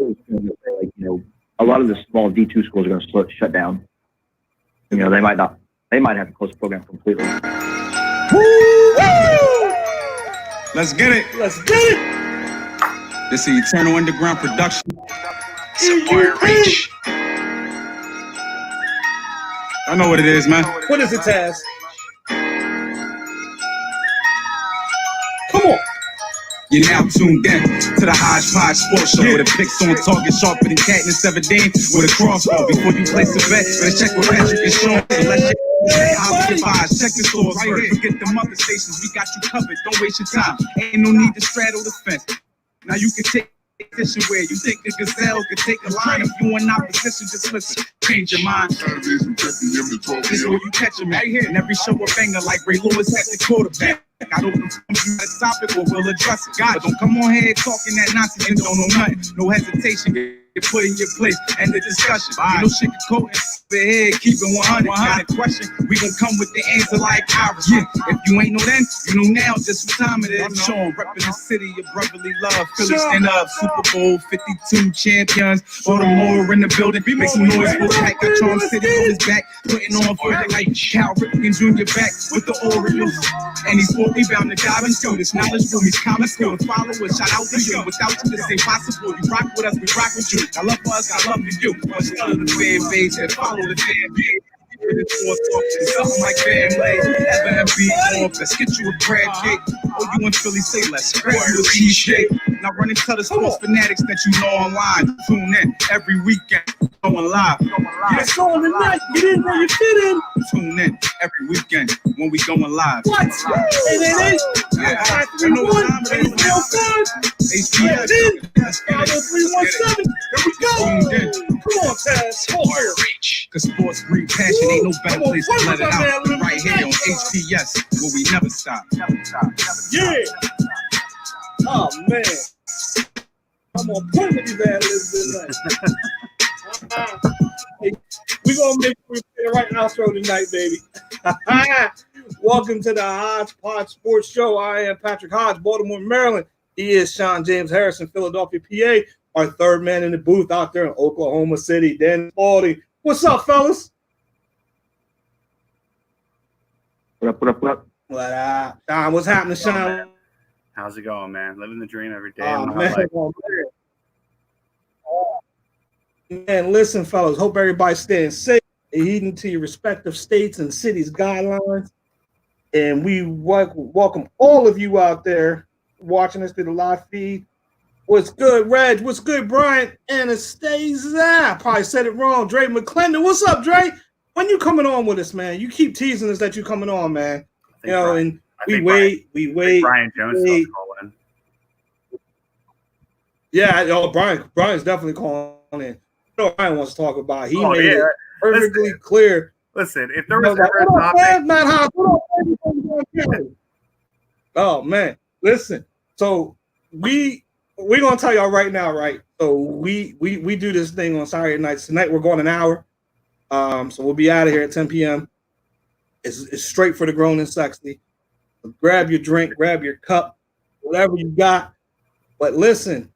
was going to say, like, a lot of the small D2 schools are going to shut down. They might not. They might have to close the program completely. Woo! Let's get it. Let's get it. This is Eternal Underground Production. Support reach. I know what it is, man. What is it, Taz? Come on. You're now tuned in to the Hodge Sports Show with a picks on target sharper than Katniss Everdeen with a crossbow. Before you place a bet, better check with Patrick and Sean. Check the stores right here. Forget the mother stations, we got you covered. Don't waste your time. Ain't no need to straddle the fence. Now you can take position where you think the gazelle could take a line. If you in opposition, just listen. Change your mind. This is where you catch them right here. And every show a banger like Ray Lewis at the quarterback. I don't know if you got a topic or we'll address it. God, don't come on here talking that nonsense and don't know nothing. No hesitation. You put in your place and the discussion. You know shit can coat the head, keep it 100. Got a question, we gon' come with the answer like ours. Yeah. If you ain't know then, you know now just what time it is. I'm Sean, reppin' the city of brotherly love. Philly stand up, Super Bowl 52 champions. Baltimore in the building, make some noise for the Got Charm City on his back, putting on for the like Cal Ripken Jr. back with the Orioles. And he's 4 rebound to dive into this knowledge room. He's common skill. Follow us, shout out to you. Without you, this ain't possible. You rock with us, we rock with you. I love us, I love you. But none of the fan base and follow the fan base. Something like family, FMB off. Let's get you a crab cake. Or you in Philly say, let's grab you a cheesecake. Now run and tell the sports fanatics that you know online. Tune in every weekend, going live. Yeah, so on the night, get in where you fit in. Tune in every weekend when we going live. What? 888? Yeah. 531 805 HPS. 50317. Here we go. Come on, Taz. Support reach. Cause sports breed passion. Ain't no better place to let it out. Right here on HPS, where we never stop. Yeah. Oh, man. I'm gonna put with these ad-libs tonight. We're gonna make sure we play the right outro tonight, baby. Welcome to the Hodge Sports Show. I am Patrick Hodge, Baltimore, Maryland. He is Sean James Harrison, Philadelphia, PA. Our third man in the booth out there in Oklahoma City, Dan Spalding. What's up, fellas? What up? What up? Sean, what's happening, Sean? How's it going, man? Living the dream every day. Man, listen, fellas. Hope everybody's staying safe, adhering to your respective states and cities' guidelines. And we welcome all of you out there watching us through the live feed. What's good, Reg? What's good, Brian? Anastasia. Probably said it wrong. Dre McClendon. What's up, Dre? When you coming on with us, man? You keep teasing us that you coming on, man. You know, and we wait. Brian Jones is calling. Yeah, Brian's definitely calling in. You know, Brian wants to talk about. He made it perfectly clear. Listen, if there was ever a topic, oh man, listen. So we're gonna tell y'all right now, right? So we do this thing on Saturday nights. Tonight we're going an hour. So we'll be out of here at 10 p.m. It's straight for the grown and sexy. So grab your drink, grab your cup, whatever you got. But listen,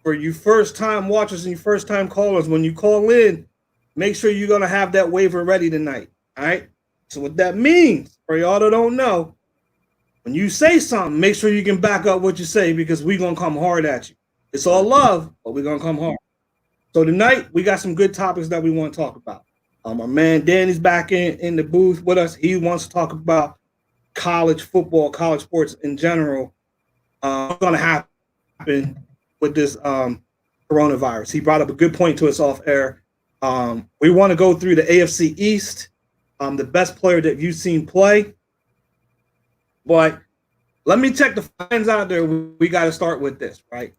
for you first-time watchers and you first-time callers, when you call in, make sure you're gonna have that waiver ready tonight. All right. So what that means, for y'all that don't know, when you say something, make sure you can back up what you say because we're gonna come hard at you. It's all love, but we're gonna come hard. So tonight we got some good topics that we want to talk about. Our man Danny's back in the booth with us. He wants to talk about college football, college sports in general. What's going to happen with this coronavirus? He brought up a good point to us off air. We want to go through the AFC East, the best player that you've seen play. But let me check the fans out there. We got to start with this, right?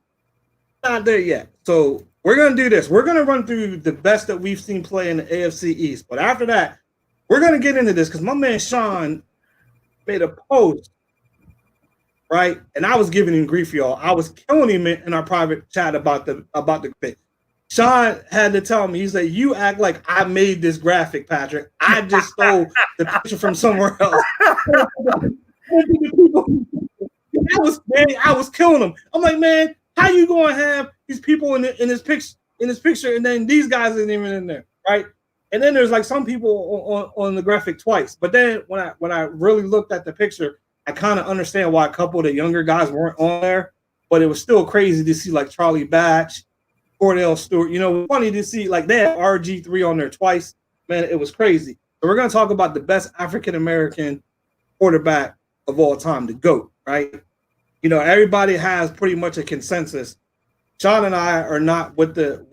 Not there yet. So we're going to do this. We're going to run through the best that we've seen play in the AFC East. But after that, we're going to get into this because my man Sean made a post, right? And I was giving him grief, y'all. I was killing him in our private chat about the pick. Sean had to tell me, he said, you act like I made this graphic, Patrick. I just stole the picture from somewhere else. I was killing him. I'm like, man, How you going to have these people in this picture, and then these guys isn't even in there, right? And then there's like some people on the graphic twice. But then when I really looked at the picture, I kind of understand why a couple of the younger guys weren't on there. But it was still crazy to see like Charlie Batch, Cordell Stewart. You know, funny to see like they had RG3 on there twice. Man, it was crazy. So we're gonna talk about the best African American quarterback of all time, the GOAT, right? You know, everybody has pretty much a consensus. Sean and I are not with the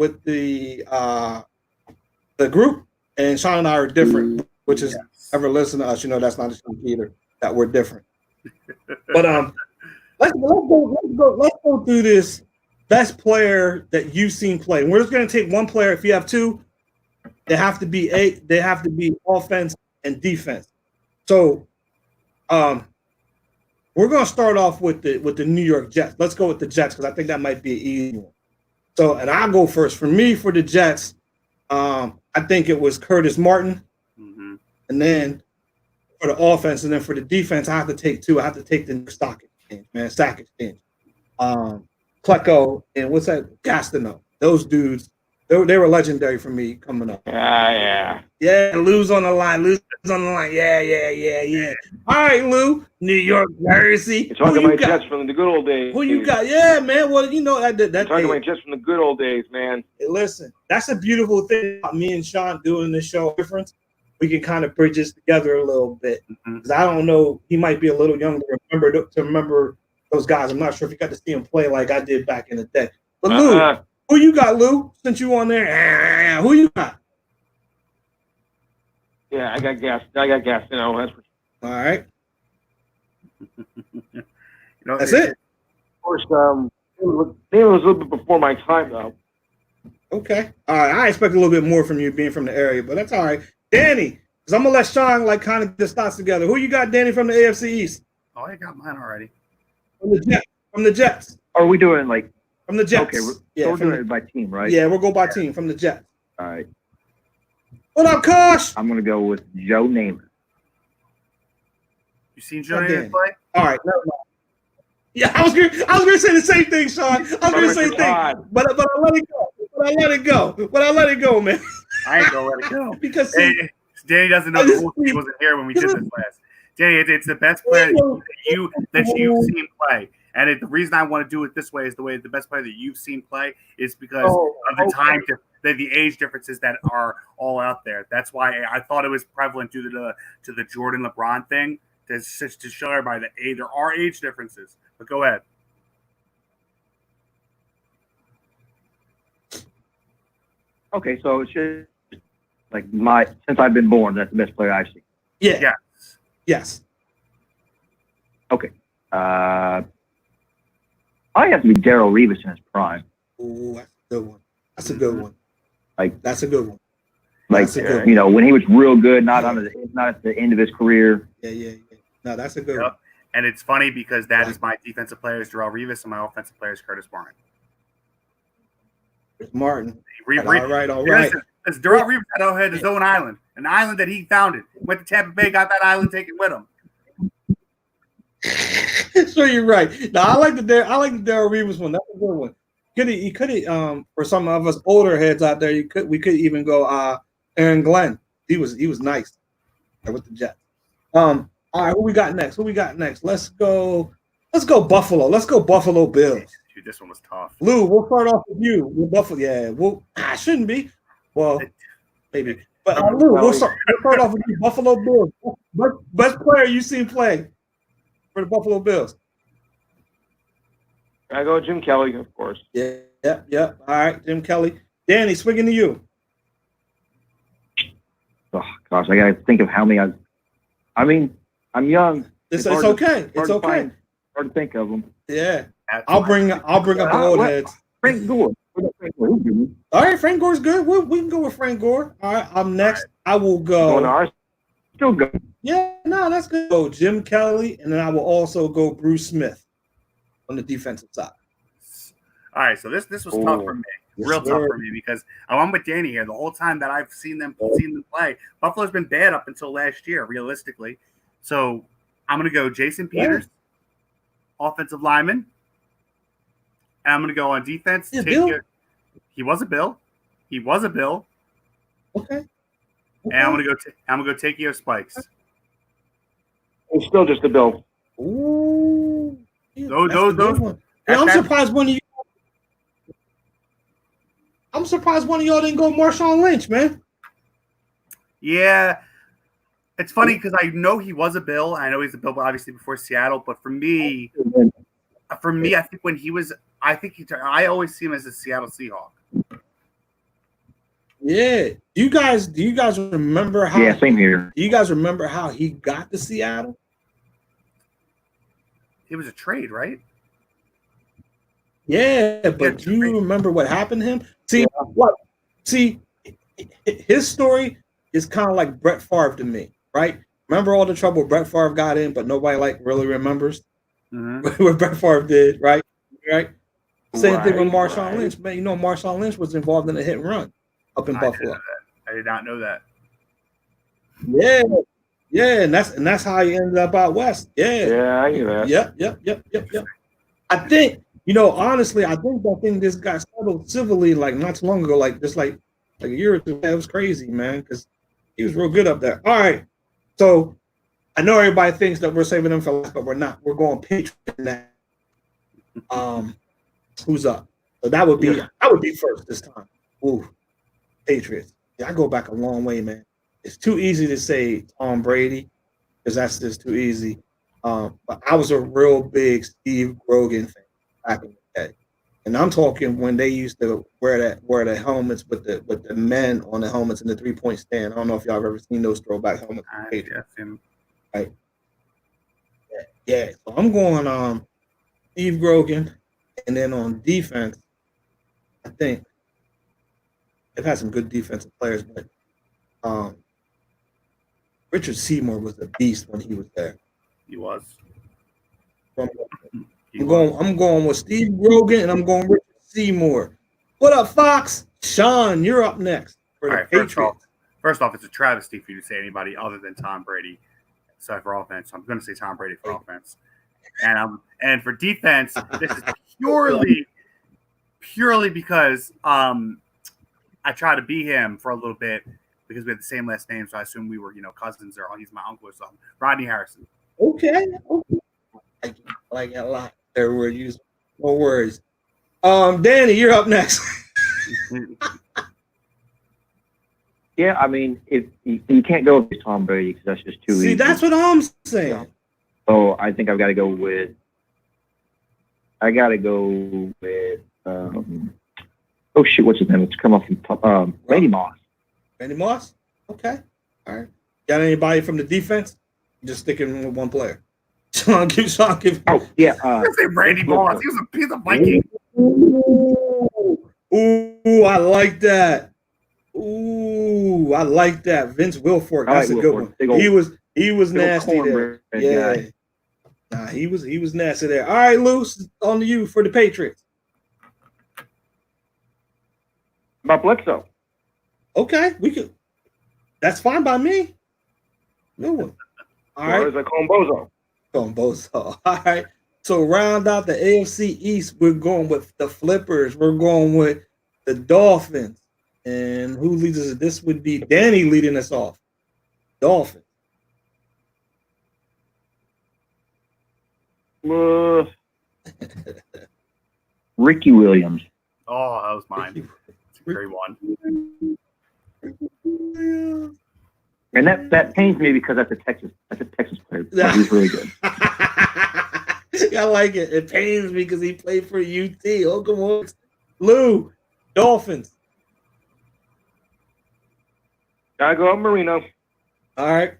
group, and Sean and I are different, which is ever listen to us, you know that's not a shock either, that we're different. But let's go through this best player that you've seen play. And we're just gonna take one player. If you have two, they have to be offense and defense. So we're gonna start off with the New York Jets. Let's go with the Jets because I think that might be an easy one. So, and I'll go first. For me, for the Jets, I think it was Curtis Martin. Mm-hmm. And then for the offense, and then for the defense, I have to take two. I have to take the stock exchange, man, sack exchange. Klecko and what's that? Gastineau. Those dudes, they were legendary for me coming up. Yeah, Lou's on the line. Yeah. All right, Lou, New York, Jersey. You're talking about Jets from the good old days. Who you got? Yeah, man. Well, you know that. Talking about Jets from the good old days, man. Hey, listen, that's a beautiful thing about me and Sean doing this show. Difference. We can kind of bridge this together a little bit. Because I don't know, he might be a little younger to remember those guys. I'm not sure if you got to see him play like I did back in the day. But Lou, who you got, Lou? Since you on there, who you got? Yeah, I got gas. That's for sure. All right. That's it. Of course, it was a little bit before my time, though. Okay. All right. I expect a little bit more from you being from the area, but that's all right. Danny, because I'm going to let Sean like kind of just thoughts together. Who you got, Danny, from the AFC East? Oh, I got mine already. From the Jets. Are we doing like from the Jets? Okay, we're doing it by team, right? Yeah, we'll go by team from the Jets. All right. What up, Kosh? I'm gonna go with Joe Namath. You seen Joe Namath play? All right. Never mind. Yeah, I was gonna say the same thing, Sean. I was gonna say the same thing, but I let it go. But I let it go, man. I ain't gonna let it go because Danny doesn't know the rules. He wasn't here when we did this last. Danny, it's the best player that you've seen play. And the reason I want to do it this way is the best player that you've seen play is because of the time, the age differences that are all out there. That's why I thought it was prevalent due to the Jordan LeBron thing to show everybody that there are age differences. But go ahead. Okay, so it's just like since I've been born, that's the best player I've seen. Yeah. Yes. Okay. I have to be Darrelle Revis in his prime. Ooh, that's a good one. That's a good one. You know, when he was real good, not at the end of his career. Yeah. No, that's a good one. And it's funny because that is my defensive player is Darrelle Revis and my offensive player is Curtis Martin. Martin. All right. Because Darrelle Revis had his own island, an island that he founded. Went to Tampa Bay, got that island taken with him. So you're right. No, I like the Darrelle Revis one. That's a good one. He could for some of us older heads out there, we could even go Aaron Glenn. He was nice with the Jets. All right, who we got next? Let's go Buffalo. Let's go Buffalo Bills. Dude, this one was tough. Lou, we'll start off with you. With Buffalo. Yeah, shouldn't be. Well, maybe. But Lou, we'll start off with you. Buffalo Bills. Best player you've seen play for the Buffalo Bills. I go Jim Kelly, of course. Yeah. All right, Jim Kelly. Danny, swinging to you. Oh gosh, I gotta think of how many. I'm young. It's okay. It's okay. Hard to think of them. Yeah, I'll bring up the old heads. Frank Gore. All right, Frank Gore's good. We can go with Frank Gore. All right, I'm next. I will go. Still go. Yeah, no, that's good. So Jim Kelly, and then I will also go Bruce Smith on the defensive side. All right, so this was tough for me. Tough for me because I'm with Danny here. The whole time that I've seen them play, Buffalo's been bad up until last year, realistically. So I'm going to go Jason Peters, offensive lineman, And I'm going to go on defense. Yeah, Bill? He was a Bill. He was a Bill. Okay. And I'm gonna go take your spikes. It's still just a bill. Ooh. Yeah, Those one. Yeah, I'm surprised one of you. I'm surprised one of y'all didn't go Marshawn Lynch, man. Yeah, it's funny because I know he was a Bill. I know he's a Bill, obviously before Seattle. But for me, I think when he was, I always see him as a Seattle Seahawk. Yeah. Do you guys remember how? Yeah, same here. Do you guys remember how he got to Seattle? It was a trade, right? Yeah, but do you remember what happened to him? See, his story is kind of like Brett Favre to me, right? Remember all the trouble Brett Favre got in, but nobody really remembers what Brett Favre did, right? Same thing with Marshawn Lynch, man. You know, Marshawn Lynch was involved in a hit and run up in Buffalo. I did not know that. Yeah, and that's how he ended up out west. Yeah, I knew that. Yep. I think, honestly, I think this got settled civilly like not too long ago, like a year or two. That was crazy, man, because he was real good up there. All right, so I know everybody thinks that we're saving them for last, but we're not. We're going Patriots now. Who's up? So that would be first this time. Ooh, Patriots. Yeah, I go back a long way, man. It's too easy to say Tom Brady because that's just too easy. But I was a real big Steve Grogan fan back in the day, and I'm talking when they used to wear the helmets with the men on the helmets in the 3-point stand. I don't know if y'all have ever seen those throwback helmets. Right. Yeah. So I'm going Steve Grogan, and then on defense, I think they've had some good defensive players, but Richard Seymour was a beast when he was there. He was. I'm going with Steve Grogan, and I'm going Richard Seymour. What up, Fox? Sean, you're up next for the Patriots. First off, it's a travesty for you to say anybody other than Tom Brady. So for offense, I'm going to say Tom Brady for offense. And for defense, this is purely because I try to be him for a little bit because we had the same last name, so I assume we were, cousins, or he's my uncle or something. Rodney Harrison. Okay. I like it a lot. There were used no words. Danny, you're up next. Yeah, I mean, if you can't go with Tom Brady because that's just too easy. See, that's what I'm saying. So I think I've got to go with. Oh shit! What's his name? It's come off from top. Randy Moss. Randy Moss. Okay. All right. Got anybody from the defense? Just sticking with one player. Sean, give. Oh yeah. I say Randy Moss. He was a piece of Viking. Ooh, I like that. Ooh, I like that. Vince Wilfork. That's a good one. He was nasty there. Yeah. Nah, he was nasty there. All right, Luce, on to you for the Patriots. About Bledsoe. Okay, we could. That's fine by me. Good one. All right. Or is it Combozo? Combozo. All right. So round out the AFC East, we're going with the Flippers. We're going with the Dolphins. And who leads us? This would be Danny leading us off. Dolphins. Ricky Williams. Oh, that was mine. It's a great one. And that pains me because that's a Texas player. He's really good. I like it. It pains me because he played for UT. Oh, come on. Lou, Dolphins. Gotta go Marino. All right.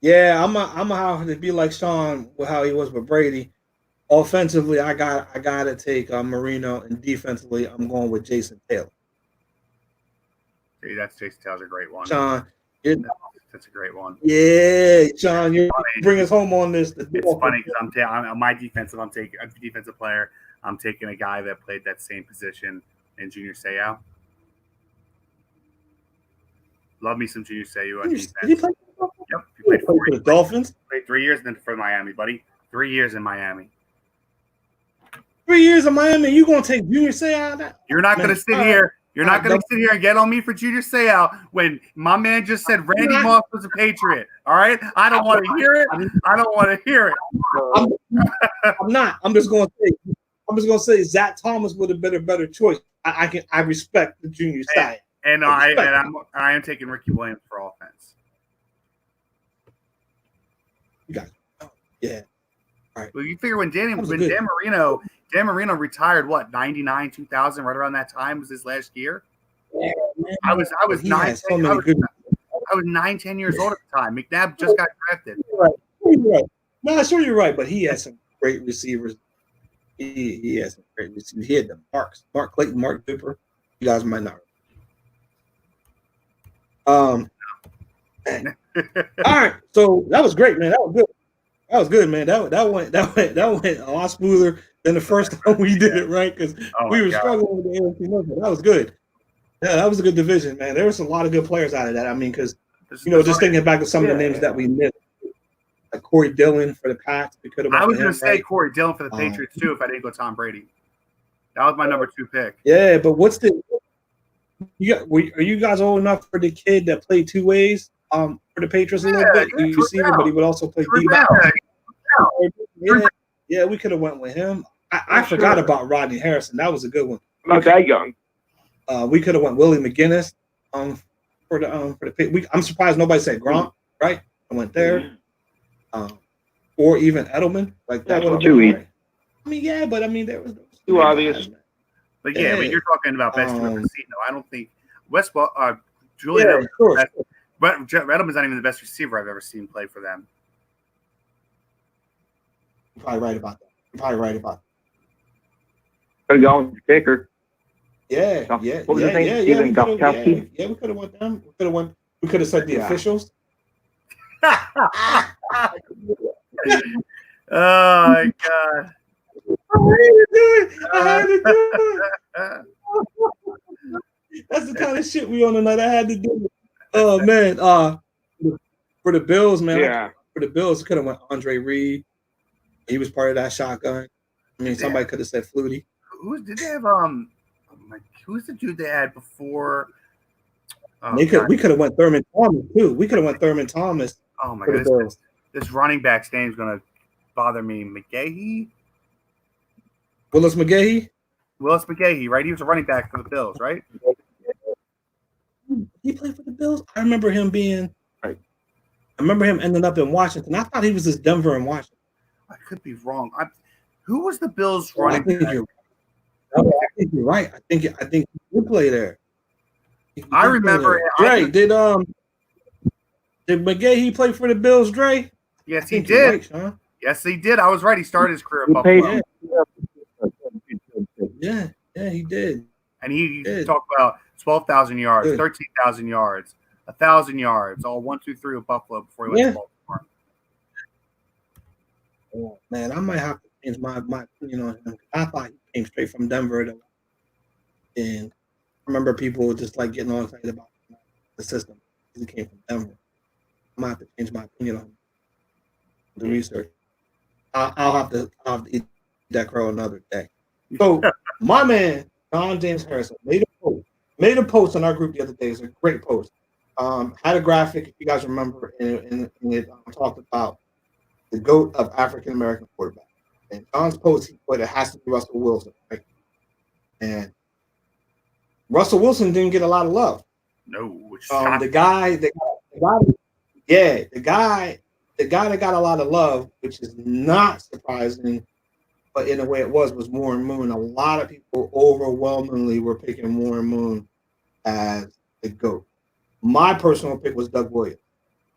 Yeah, I'm gonna have to be like Sean with how he was with Brady. Offensively, I gotta take Marino, and defensively, I'm going with Jason Taylor. See, Jason Taylor's a great one. Sean, that's a great one. Yeah, Sean, you bring us home on this. It's funny because I'm my defensive. I'm taking a defensive player. I'm taking a guy that played that same position in Junior Seau. Love me some Junior Seau on defense. Did he play? Yep, he played for the Dolphins. Played 3 years then for Miami, buddy. 3 years in Miami. 3 years in Miami, you gonna take Junior Seau out? You're not going to sit here. You're not going to sit here and get on me for Junior Seau when my man just said Randy Moss was a Patriot. All right, I don't want to hear it. I don't want to hear it. I'm not. I'm just gonna say Zach Thomas would have been a better choice. I respect the Junior Seau. And I am taking Ricky Williams for offense. You got it. Yeah. All right. Well, you figure when Dan Marino retired, what, 99, 2000, right around that time was his last year. Yeah, I was 9, so many good. I was 9, 10 years old at the time. McNabb just got drafted. You're right. No, sure you're right, but he had some great receivers. He had some great receivers. He had the Mark Clayton, Mark Dipper. You guys might not. All right, so that was great, man. That was good, man. That went a lot smoother than the first time we did it, right? Because we were struggling with the AFC North. That was good. Yeah, that was a good division, man. There was a lot of good players out of that. I mean, because just thinking back to some of the names that we missed, like Corey Dillon for the Pats. We could have. I was going to say Corey Dillon for the Patriots too if I didn't go Tom Brady. That was my number 2 pick. Yeah, but are you guys old enough for the kid that played two ways for the Patriots a little bit? He receiver, but he would also play D-back. Yeah, we could have went with him. I forgot about Rodney Harrison. That was a good one. Not that young. We could have went Willie McGinnis for the. I'm surprised nobody said Gronk. Right, I went there. Or even Edelman. Like that would have been right. I mean, yeah, but I mean there was too obvious. But yeah, but you're talking about best you ever seen, though. I don't think Julian Edelman's not even the best receiver I've ever seen play for them. You're probably right about that. Could have gone with the kicker. Yeah. What was his name? Steven Gostkowski? Yeah, we could have went them. We could have said the officials. Oh my God. I had to do it. That's the kind of shit we on tonight. I had to do it. Oh man. For the Bills, man. Yeah. For the Bills, could have went Andre Reed. He was part of that shotgun. I mean, somebody could have said Flutie. Did they have who's the dude they had before? We could have went Thurman Thomas too. We could have went Thurman Thomas. Oh my God. This running back's name's gonna bother me. McGahee? Willis McGahee, right? He was a running back for the Bills, right? He played for the Bills. I remember him being right. I remember him ending up in Washington. I thought he was just Denver and Washington. I could be wrong. Who was the Bills running back? I think you're right. I think he did play there. I remember. Dre, did McGahee play for the Bills, Dre? Yes, he did. Right, yes, he did. I was right. He started his career at Buffalo. Yeah, he did. And he talked about 12,000 yards, 13,000 yards, 1,000 yards, all 1, 2, 3 with Buffalo before he went to Baltimore. Oh, man, I might have to change my opinion on him. I thought he came straight from Denver, though. And I remember people just like getting all excited about the system. He came from Denver. I might have to change my opinion on him. The research. I'll have to eat that crow another day. So my man, John James Harrison, made a post on our group the other day. It's a great post. Had a graphic, if you guys remember, and it talked about the GOAT of African American quarterback. And John's post, he put it has to be Russell Wilson, right? And Russell Wilson didn't get a lot of love. No, the guy that got a lot of love, which is not surprising, but in a way it was Warren Moon. A lot of people overwhelmingly were picking Warren Moon as the GOAT. My personal pick was Doug Williams,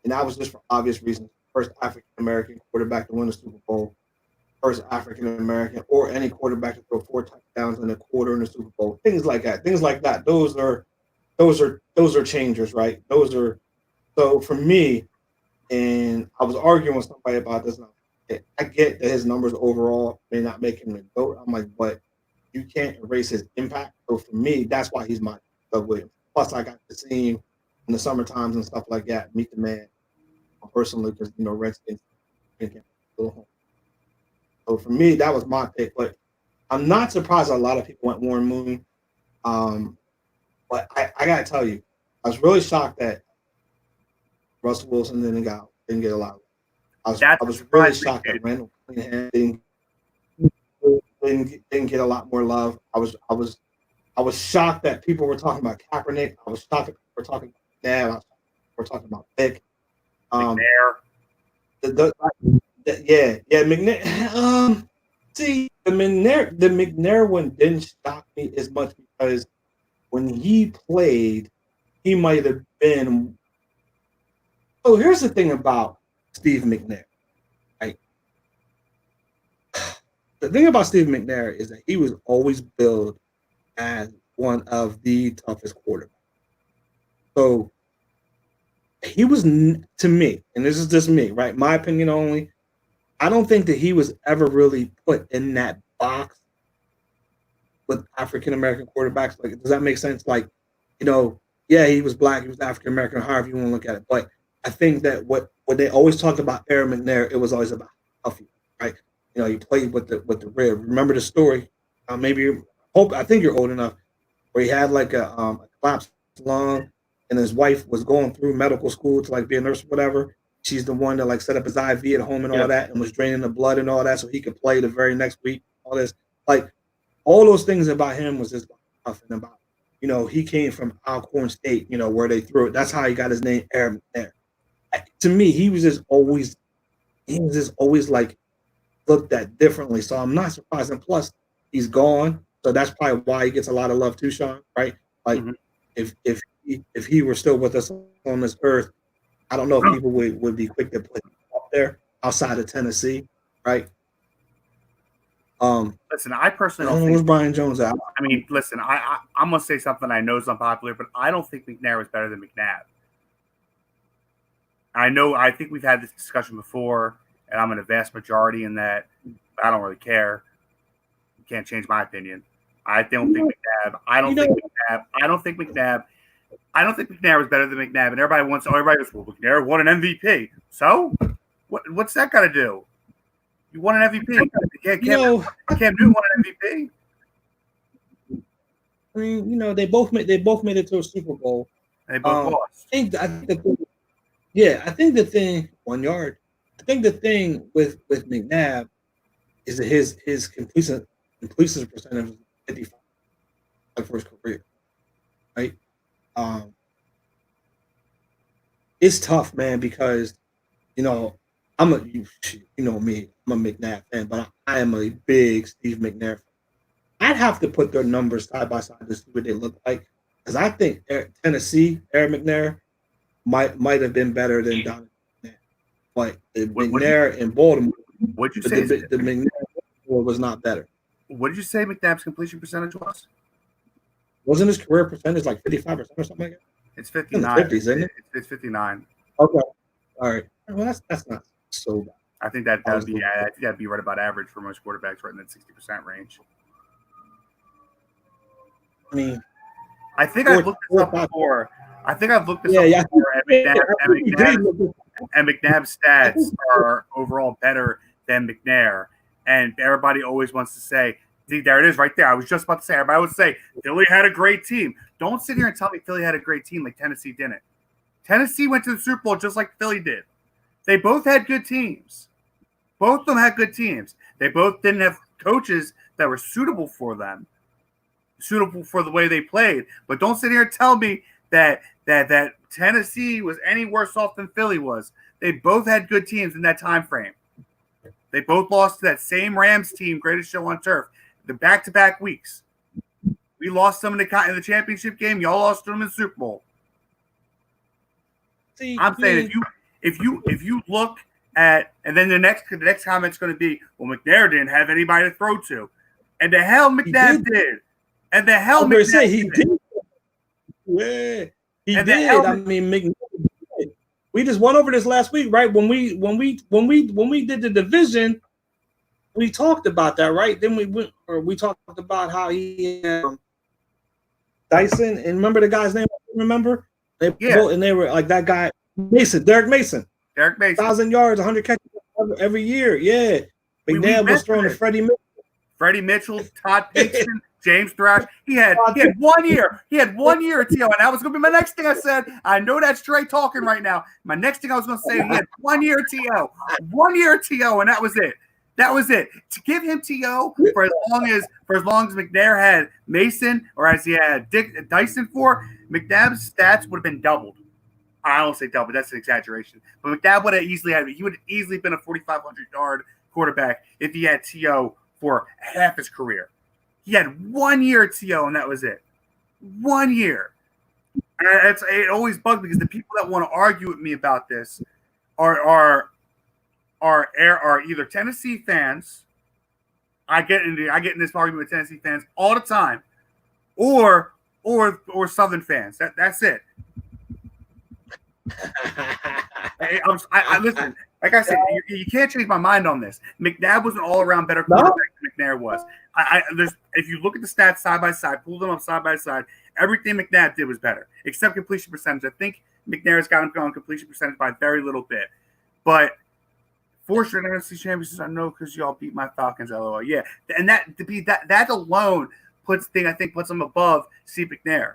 and that was just for obvious reasons. First African-American quarterback to win a Super Bowl, first African-American or any quarterback to throw 4 touchdowns in a quarter in the Super Bowl. Things like that. Those are changers, right? So for me, and I was arguing with somebody about this. I get that his numbers overall may not make him the GOAT. I'm like, but you can't erase his impact. So for me, that's why he's my Doug Williams. Plus, I got to see him in the summer times and stuff like that, meet the man personally, because Redskins. So for me, that was my pick. But I'm not surprised a lot of people went Warren Moon. But I gotta tell you, I was really shocked that Russell Wilson didn't get a lot. I was really shocked that Randall Cunningham didn't get a lot more love. I was shocked that people were talking about Kaepernick. I was shocked that people were talking about Dad. We're talking about Vic. McNair. McNair. See, the McNair one didn't shock me as much because when he played, he might have been. Oh, here's the thing about Steve McNair. Right? The thing about Steve McNair is that he was always billed as one of the toughest quarterbacks. So he was, to me, and this is just me, right? My opinion only. I don't think that he was ever really put in that box with African American quarterbacks. Like, does that make sense? Like, yeah, he was black, he was African American, however you want to look at it. But I think that what they always talked about Aaron McNair, it was always about Huffy, right? He played with the rib. Remember the story? I think you're old enough where he had like a collapsed lung, and his wife was going through medical school to like be a nurse or whatever. She's the one that like set up his IV at home and all that, and was draining the blood and all that, so he could play the very next week. All this, like, all those things about him was just tough and about. He came from Alcorn State, where they threw it. That's how he got his name, Aaron McNair. To me, he was just always like looked at differently. So I'm not surprised. And plus, he's gone, so that's probably why he gets a lot of love too, Sean. Right? Like, if he were still with us on this earth, I don't know if people would be quick to put him up there outside of Tennessee, right? Listen, I personally don't think where's Brian Jones out. I mean, listen, I'm gonna say something I know is unpopular, but I don't think McNair was better than McNabb. I think we've had this discussion before, and I'm in a vast majority in that. I don't really care. You can't change my opinion. I don't think McNabb. I don't think McNabb was better than McNabb, and everybody goes, well, McNair won an MVP. So, what's that got to do? You won an MVP. Cam Newton won an MVP. I mean, they both made it to a Super Bowl. They both lost. I think the thing 1 yard. I think the thing with McNabb is that his completion percentage was 55 for his career, right? It's tough, man, because I'm a McNabb fan, but I am a big Steve McNair fan. I'd have to put their numbers side by side to see what they look like, because I think Tennessee, Aaron McNair might have been better than Donovan McNair, but McNair in Baltimore. What'd you say? The McNair was not better. What did you say McNabb's completion percentage was? Wasn't his career percentage like 55% or something like that? It's 59. 50s, isn't it? It's 59. Okay. All right. Well, that's not so bad. I think that'd be right about average for most quarterbacks, right in that 60% range. I mean, I think I've looked this up before. And McNabb's stats are overall better than McNair. And everybody always wants to say, see, there it is right there. I was just about to say, everybody would say, Philly had a great team. Don't sit here and tell me Philly had a great team like Tennessee didn't. Tennessee went to the Super Bowl just like Philly did. They both had good teams. Both of them had good teams. They both didn't have coaches that were suitable for them, suitable for the way they played. But don't sit here and tell me that Tennessee was any worse off than Philly was. They both had good teams in that time frame. They both lost to that same Rams team, greatest show on turf, the back-to-back weeks. We lost them in the championship game. Y'all lost them in the Super Bowl. See, I'm saying if you look at, and then the next comment's going to be, well, McNair didn't have anybody to throw to, and the hell McNabb did, and the hell McNabb he did. Yeah, he did. I mean, McNabb. We just went over this last week, right? When we did the division, we talked about that, right? Then we talked about how he Dyson, and remember the guy's name? Remember? And they were like that guy Derek Mason. 1,000 yards, 100 catches every year. Yeah, McNabb was throwing to Freddie Freddie Mitchell, Todd Pinkston, James Thrash. He had 1 year. He had 1 year at TO, and that was going to be my next thing I said. I know that's Trey talking right now. My next thing I was going to say, he had 1 year at TO. 1 year at TO, and that was it. That was it. To give him TO for as long as McNair had Mason, or as he had Dick Dyson for, McNabb's stats would have been doubled. I don't say double, that's an exaggeration. But McNabb would have easily been a 4,500 yard quarterback if he had TO for half his career. He had 1 year at TO, and that was it. 1 year. And it always bugs me because the people that want to argue with me about this are either Tennessee fans. I get in this argument with Tennessee fans all the time, or Southern fans. That's it. I listen. Like I said, you can't change my mind on this. McNabb was an all-around better quarterback than McNair was. If you look at the stats side by side, pull them up side by side, everything McNabb did was better, except completion percentage. I think McNair's got him on completion percentage by a very little bit. But 4 straight NFC championships, I know because y'all beat my Falcons, LOL. Yeah, and that alone puts him above Steve McNair.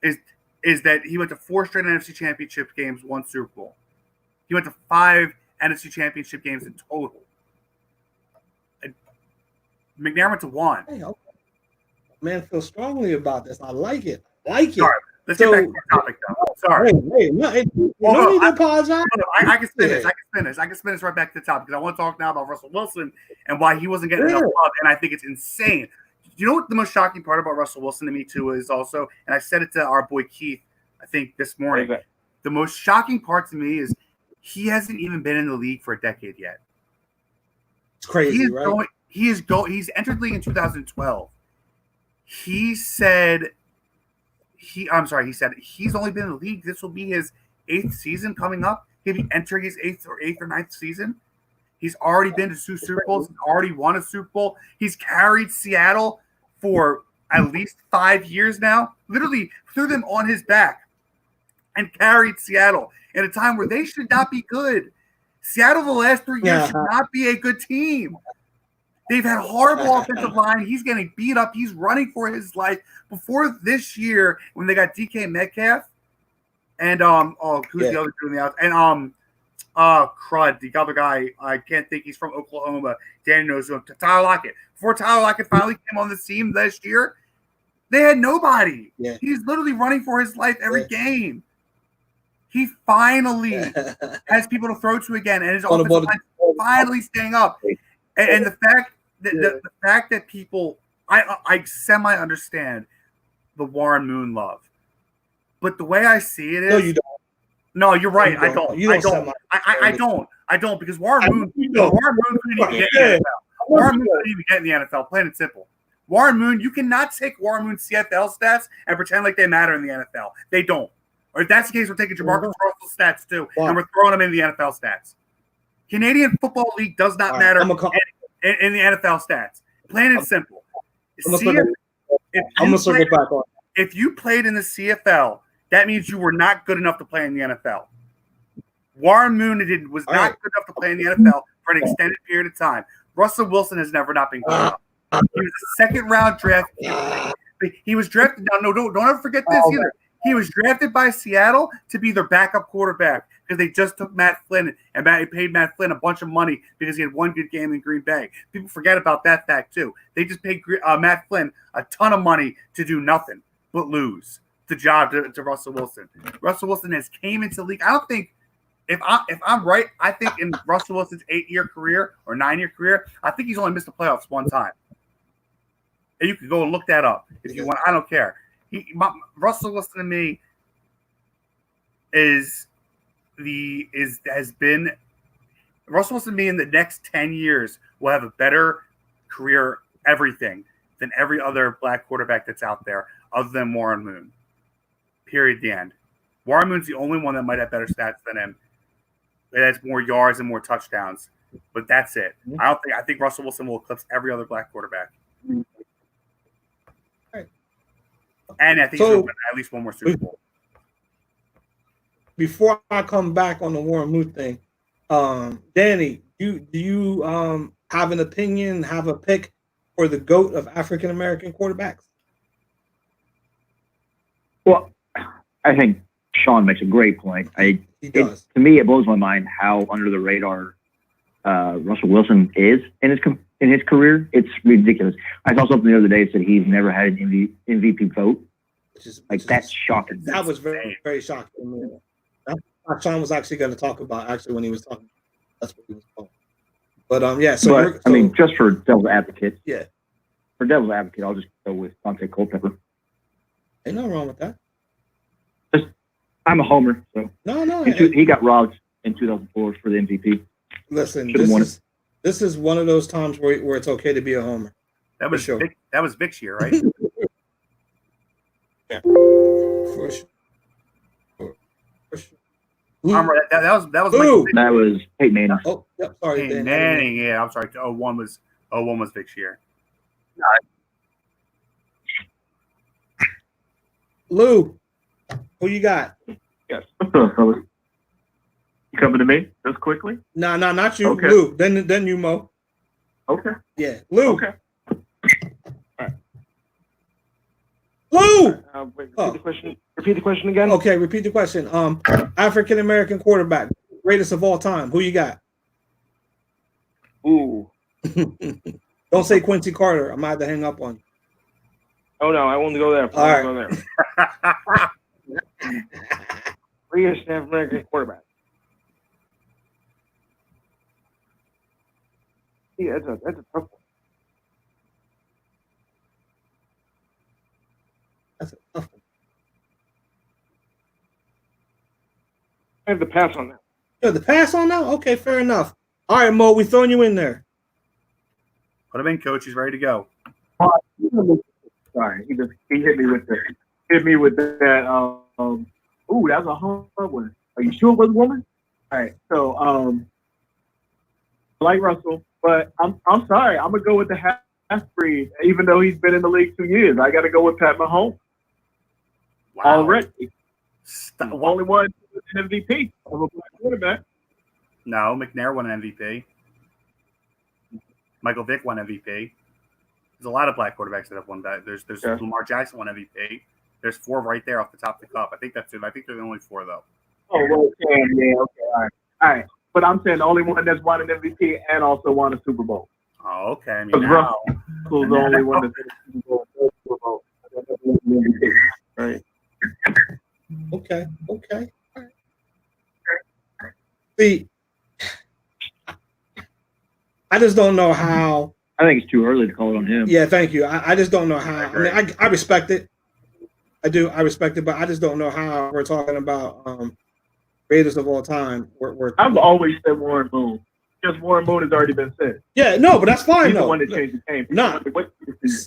Is that he went to 4 straight NFC championship games, 1 Super Bowl. He went to 5 NFC championship games in total. McNair went to 1. Hey, okay. Man, feel strongly about this. I like it. Sorry, let's get back to the topic, though. Sorry. You don't need to apologize. I can spin this. I can spin this right back to the topic because I want to talk now about Russell Wilson and why he wasn't getting enough love, and I think it's insane. You know what the most shocking part about Russell Wilson to me, too, is also, and I said it to our boy Keith, I think, this morning. Okay. The most shocking part to me is he hasn't even been in the league for a decade yet. It's crazy, right? He's entered the league in 2012. He said he's only been in the league. This will be his 8th season coming up. He'll be entering his 8th or 9th season. He's already been to 2 Super Bowls. He's already won a Super Bowl. He's carried Seattle for at least 5 years now. Literally threw them on his back and carried Seattle in a time where they should not be good. Seattle the last 3 years should not be a good team. They've had horrible offensive line. He's getting beat up. He's running for his life. Before this year, when they got DK Metcalf and who's the other dude in the out? And crud, the other guy, I can't think. He's from Oklahoma. Danny knows him. Tyler Lockett. Before Tyler Lockett finally came on the team last year, they had nobody. Yeah. He's literally running for his life every game. He finally has people to throw to again, and his offensive line is finally staying up. And the fact that people, I semi understand the Warren Moon love, but the way I see it is, no, you don't. No, you're right. I don't because Warren Moon couldn't even get in the NFL. Warren Moon couldn't even get in the NFL. Plain and simple. Warren Moon, you cannot take Warren Moon's CFL stats and pretend like they matter in the NFL. They don't. Or if that's the case, we're taking Jamarcus Russell's stats too, and we're throwing them in the NFL stats. Canadian Football League does not matter in the NFL stats. Plain and simple. If you played in the CFL, that means you were not good enough to play in the NFL. Warren Moon was not good enough to play in the NFL for an extended period of time. Russell Wilson has never not been good enough. He was a 2nd round draft. He was drafted. No, don't ever forget this either. He was drafted by Seattle to be their backup quarterback because they just took Matt Flynn and paid Matt Flynn a bunch of money because he had 1 good game in Green Bay. People forget about that fact too. They just paid Matt Flynn a ton of money to do nothing but lose the job to Russell Wilson. Russell Wilson has came into the league. I don't think if I'm right, I think in Russell Wilson's 8-year career or 9-year career, I think he's only missed the playoffs 1 time. And you can go and look that up if you want. I don't care. Russell Wilson to me Russell Wilson to me in the next 10 years will have a better career everything than every other black quarterback that's out there other than Warren Moon. Period. The end. Warren Moon's the only one that might have better stats than him. It has more yards and more touchdowns, but that's it. I think Russell Wilson will eclipse every other black quarterback. And I think he'll win at least 1 more Super Bowl. Before I come back on the Warren Moon thing, Danny, do you have an opinion, have a pick for the GOAT of African American quarterbacks? Well, I think Sean makes a great point. He does. To me, it blows my mind how under the radar Russell Wilson is in his career. It's ridiculous. I saw something the other day that said he's never had an MVP vote. That's shocking. That was very, very shocking. That's what Sean was actually going to talk about. Actually, when he was talking, that's what he was talking. But yeah. So, I mean, just for devil's advocate. Yeah. For devil's advocate, I'll just go with Dante Culpepper. Ain't nothing wrong with that. I'm a homer, so no. He got robbed in 2004 for the MVP. Listen, this is one of those times where it's okay to be a homer. That was sure. That was Vic's year, right? Yeah. For sure. That was Ooh. That was Peyton Manning. Oh, yep. Sorry, Peyton Manning. Yeah, I'm sorry. 01 was Vic's year. Lou, who you got? Yes. What's up, fellas? You coming to me just quickly? Nah, not you. Okay. Lou. Then you, Mo. Okay. Yeah, Lou. Okay. Lou. Repeat the question again. Okay, repeat the question. African American quarterback, greatest of all time. Who you got? Ooh. Don't say Quincy Carter. I might have to hang up on you. Oh no, I won't go there. All Go there. Greatest American quarterback. Yeah, that's a tough one. That's a tough one. I have to pass on that. Yo, the pass on now? Okay, fair enough. All right, Mo, we throwing you in there. Put him in, coach. He's ready to go. Sorry, he hit me with that. Ooh, that's a hard one. Are you sure it was a woman? All right, so I like Russell, but I'm sorry. I'm gonna go with the half breed, even though he's been in the league 2 years. I got to go with Pat Mahomes. Wow. Already, the only one with an MVP of a black quarterback. No, McNair won an MVP. Michael Vick won MVP. There's a lot of black quarterbacks that have won that. There's Lamar Jackson won MVP. There's 4 right there off the top of the cup. I think that's it. I think they're the only 4 though. Oh, well, yeah, okay, all right. But I'm saying the only one that's won an MVP and also won a Super Bowl. Oh, okay. I mean, Because now, Russell's the only one that's in the Super Bowl. Right. Okay. See, I just don't know how. I think it's too early to call it on him. Yeah, thank you. I just don't know how. I mean, I respect it. I do. I respect it, but I just don't know how we're talking about greatest of all time. I've always said Warren Moon. Because Warren Moon has already been said. Yeah, no, but that's fine. He's though. the one that changed the game. Nah.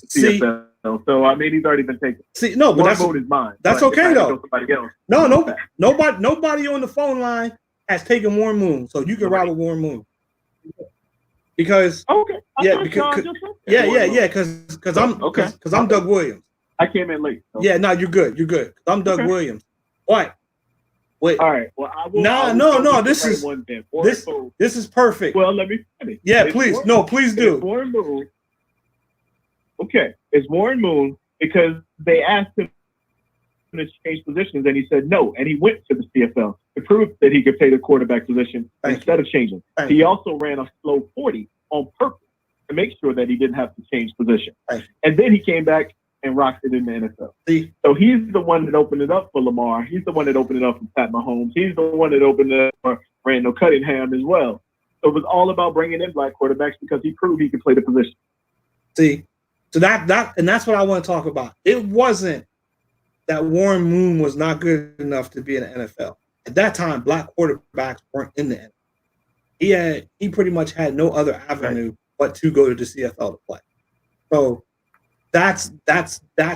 See, so I mean, he's already been taken. See, no, but Warren Moon is mine. That's but okay though. Somebody else. No, nobody on the phone line has taken Warren Moon, so you can ride with Warren Moon. Because okay, because I'm Doug Williams. I came in late. So. Yeah, no, you're good. I'm Doug Williams. What? Wait. All right. Well, I will. No. This is perfect. Well, let me finish. Yeah, please. Please do. Warren Moon. Okay, it's Warren Moon because they asked him to change positions and he said no, and he went to the CFL to prove that he could play the quarterback position instead of changing. He also ran a slow 40 on purpose to make sure that he didn't have to change position. And then he came back and rocked it in the NFL. So he's the one that opened it up for Lamar. He's the one that opened it up for Pat Mahomes. He's the one that opened it up for Randall Cunningham as well. So it was all about bringing in black quarterbacks because he proved he could play the position. See, so that's what I want to talk about. It wasn't that Warren Moon was not good enough to be in the NFL. At that time, black quarterbacks weren't in the NFL. He pretty much had no other avenue but to go to the CFL to play. So that's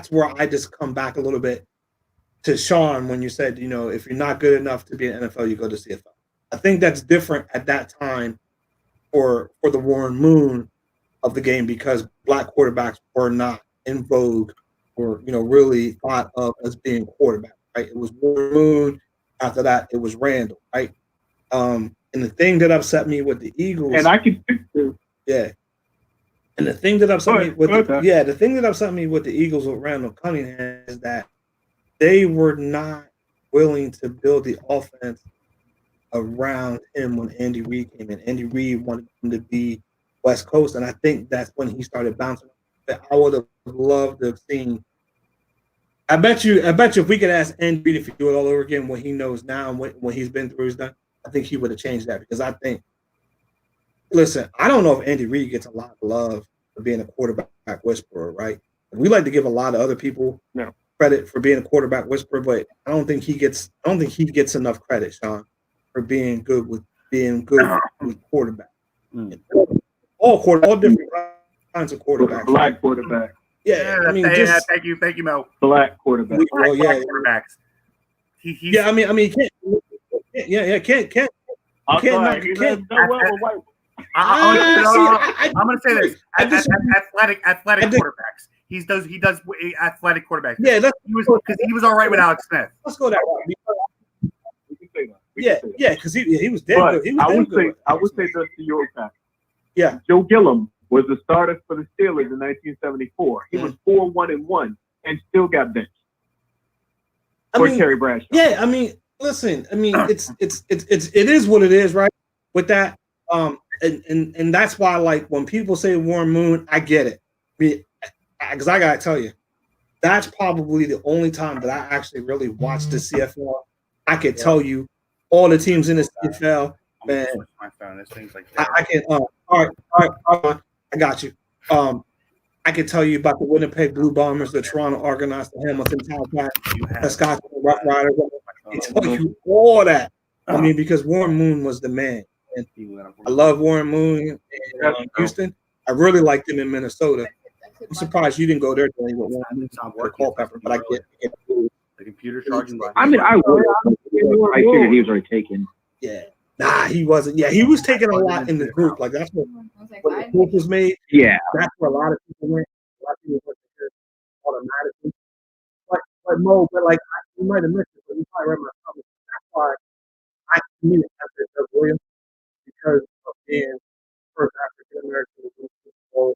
where I just come back a little bit to Sean when you said, if you're not good enough to be in the NFL, you go to CFL. I think that's different at that time for the Warren Moon of the game because black quarterbacks were not in vogue or really thought of as being quarterback, right? It was Warren Moon. After that, it was Randall, right? And the thing that upset me with the Eagles, and I can fix this. Yeah. And the thing that upset me with the thing that upset me with the Eagles with Randall Cunningham is that they were not willing to build the offense around him when Andy Reid came in. Andy Reid wanted him to be West Coast, and I think that's when he started bouncing. I would have loved to have seen. I bet you if we could ask Andy Reid if he do it all over again, what he knows now and what he's been through is done, I think he would have changed that because I think. Listen, I don't know if Andy Reid gets a lot of love for being a quarterback whisperer, right? We like to give a lot of other people credit for being a quarterback whisperer, but I don't think he gets enough credit, Sean, for being good with quarterback. All different kinds of quarterbacks. Black quarterback. Yeah, I mean, thank you, Mel. Black quarterback. Black quarterbacks. I mean, can't. I'm gonna say this. Athletic quarterbacks. He does athletic quarterbacks. Yeah, he was all right with Alex Smith. Let's go that way. Yeah, because he was dead good. I would say this to your fact. Yeah, Joe Gillum was the starter for the Steelers in 1974. He was 4-1-1 and still got benched for Terry Bradshaw. Yeah, I mean, listen, I mean, it is what it is, right? With that, and that's why, like, when people say Warren Moon, I get it. Because I gotta tell you, that's probably the only time that I actually really watched the CFL. I could tell you all the teams in the CFL. Man, I can. All right. I got you. I can tell you about the Winnipeg Blue Bombers, the Toronto Argonauts, the Hamilton Tidepack, the Scottsdale Rough Riders. I can tell you all that. I mean, because Warren Moon was the man. And I love Warren Moon in Houston. I really liked him in Minnesota. I'm surprised you didn't go there with Warren Moon or Culpepper, but I get it. The computer charging. I mean, I figured he was already taken. Yeah. Nah, he wasn't. Yeah, he was taking a lot in the group. Like, that's when the group was made. Yeah. That's where a lot of people went. A lot of people went there automatically. But Mo, you might have missed it, but you probably read my comments. That's why I committed after Doug Williams, because of being first African American in football,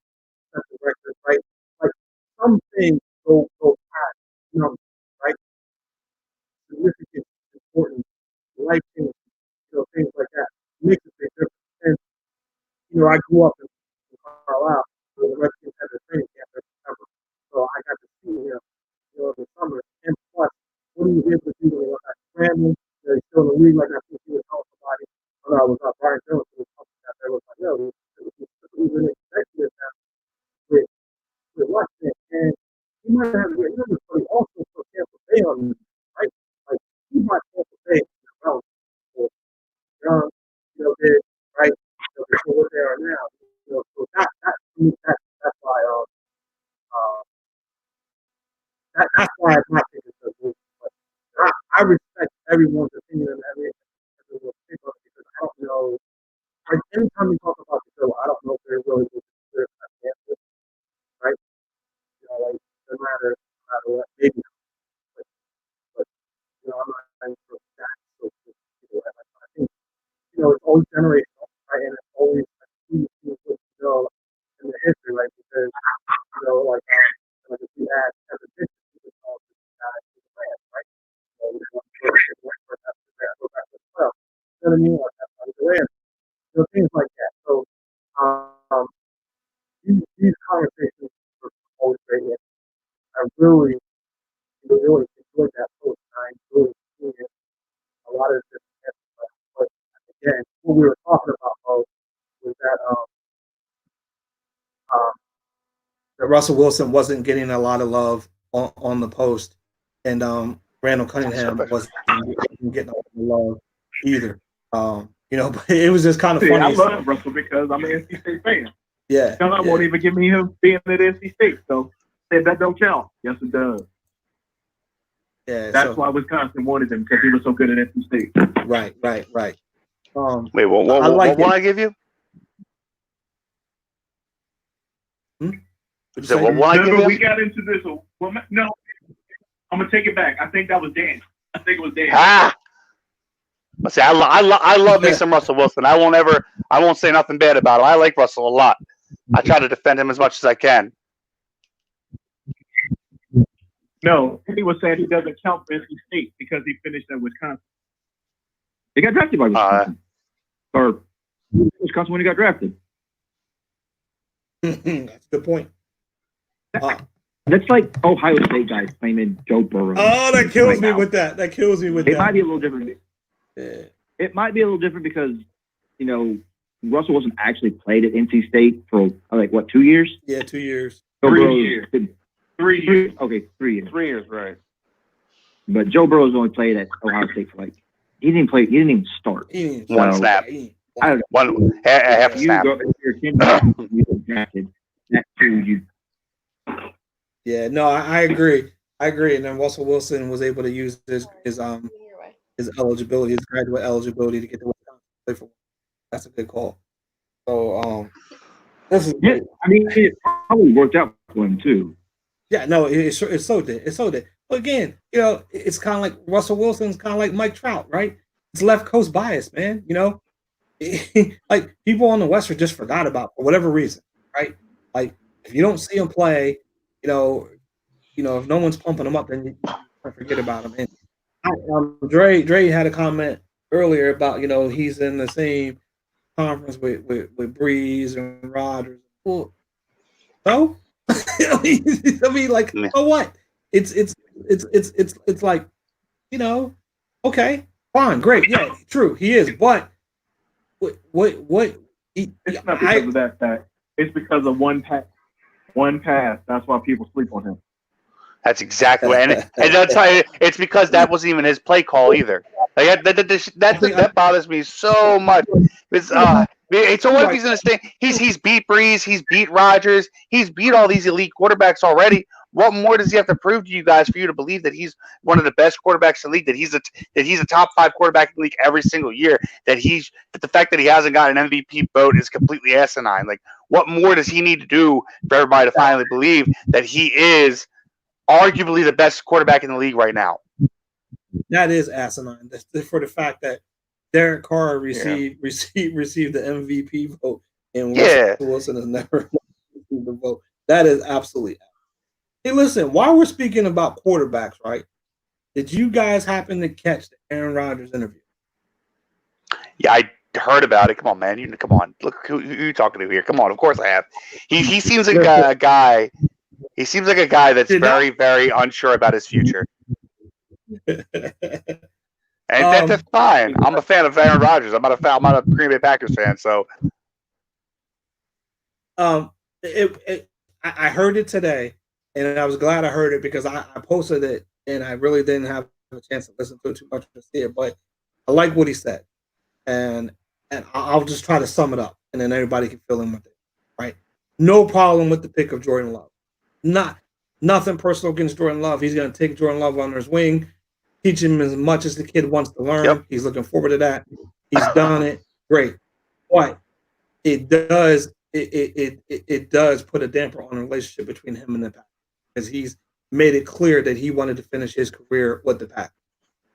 central records, right? Like, some things go past numbers, right? Significant, important, life changing, things like that. Makes a big difference. And I grew up in Carlisle, where the Redskins had their training camp every summer, so I got to see him, in the summer. And plus, what he was able to do when he was at Scramble, he's still in the league, like I think he was telling somebody. When I was Brian Jones, who was talking about that, was like, yo, he's an executive now with Washington, and he might have had a great numbers, but he also put Tampa Bay on him, right? Like, he brought Tampa Bay around for young, did, right? For what they are now. So that's why that's why my thing is so good. But I respect everyone's opinion and everyone's because I don't know. Like, anytime we talk about the show, I don't know if they're really good answer, right? Like, no matter what, maybe not. But I'm not saying for that. So, I think it's always generational, right? And it's always in the history, right? Because like if we had repetition, we would call this guy the man, right? So we want to go back to 12. You know what I mean? Like, that's the land. Things like that. So these conversations were always great. And I really enjoyed that post. I enjoyed seeing it. A lot of different stuff. But again, what we were talking about was that that Russell Wilson wasn't getting a lot of love on the post, and Randall Cunningham wasn't getting a lot of love either. But it was just kind of funny. I love Russell because I'm an NC State fan. Yeah. John won't even give me him being at NC State, so said that don't count. Yes, it does. Yeah. That's why Wisconsin wanted him, because he was so good at NC State. Right. Wait, what will I give you? So what will I give you? We got into this. No, I'm gonna take it back. I think that was Dan. I think it was Dan. See, I love me some Russell Wilson. I won't say nothing bad about him. I like Russell a lot. I try to defend him as much as I can. No, he was saying he doesn't count for NC State because he finished at Wisconsin. He got drafted by Wisconsin. Or Wisconsin when he got drafted. That's a good point. That's like Ohio State guys claiming Joe Burrow. Oh, that kills me with that. That kills me with that. It might be a little different. Yeah. It might be a little different because, you know, Russell wasn't actually played at NC State for, 2 years? Yeah, 2 years. 3 years. 3 years. Okay, 3 years. 3 years, right. But Joe Burrow's only played at Ohio State for he didn't even start. One snap. I don't know. One half a snap. Yeah, no, I agree. And then Russell Wilson was able to use his eligibility, his graduate eligibility to get to Wisconsin to play for. That's a good call. So this is yeah, I mean it probably worked out for him too. Yeah, no, it so did. But again, you know, it's kind of like Russell Wilson's kind of like Mike Trout, right? It's left coast bias, man. You know, like people on the West are just forgot about for whatever reason, right? Like if you don't see him play, you know, if no one's pumping him up, then you forget about him. And Dre had a comment earlier about, you know, he's in the same conference with Breeze and Rodgers. Well, so I mean, like, so what? It's like, you know, okay, fine, great, yeah, true, he is, but what? It's not because of that fact. It's because of one pass. That's why people sleep on him. That's exactly what, and I'll tell you, it's because that wasn't even his play call either. Like that bothers me so much. It's so what if he's in a state? He's beat Breeze, he's beat Rodgers, he's beat all these elite quarterbacks already. What more does he have to prove to you guys for you to believe that he's one of the best quarterbacks in the league? That he's a top 5 quarterback in the league every single year? That the fact that he hasn't got an MVP vote is completely asinine. Like, what more does he need to do for everybody to finally believe that he is arguably the best quarterback in the league right now? That is asinine. For the fact that Derek Carr received the MVP vote and Russell Wilson has never received the vote. That is absolutely. Hey, listen, while we're speaking about quarterbacks, right? Did you guys happen to catch the Aaron Rodgers interview? Yeah, I heard about it. Come on, man. Come on. Look who you're talking to here. Come on. Of course I have. He seems like a guy. He seems like a guy that's very, very unsure about his future. And that's fine. I'm a fan of Aaron Rodgers. I'm not a Green Bay Packers fan. So, I heard it today. And I was glad I heard it because I posted it and I really didn't have a chance to listen to it too much to see it. But I like what he said. And I'll just try to sum it up and then everybody can fill in with it. Right? No problem with the pick of Jordan Love. Nothing personal against Jordan Love. He's going to take Jordan Love under his wing, teach him as much as the kid wants to learn. Yep. He's looking forward to that. He's done it. Great. But it does put a damper on the relationship between him and the Packers. Because he's made it clear that he wanted to finish his career with the Packers.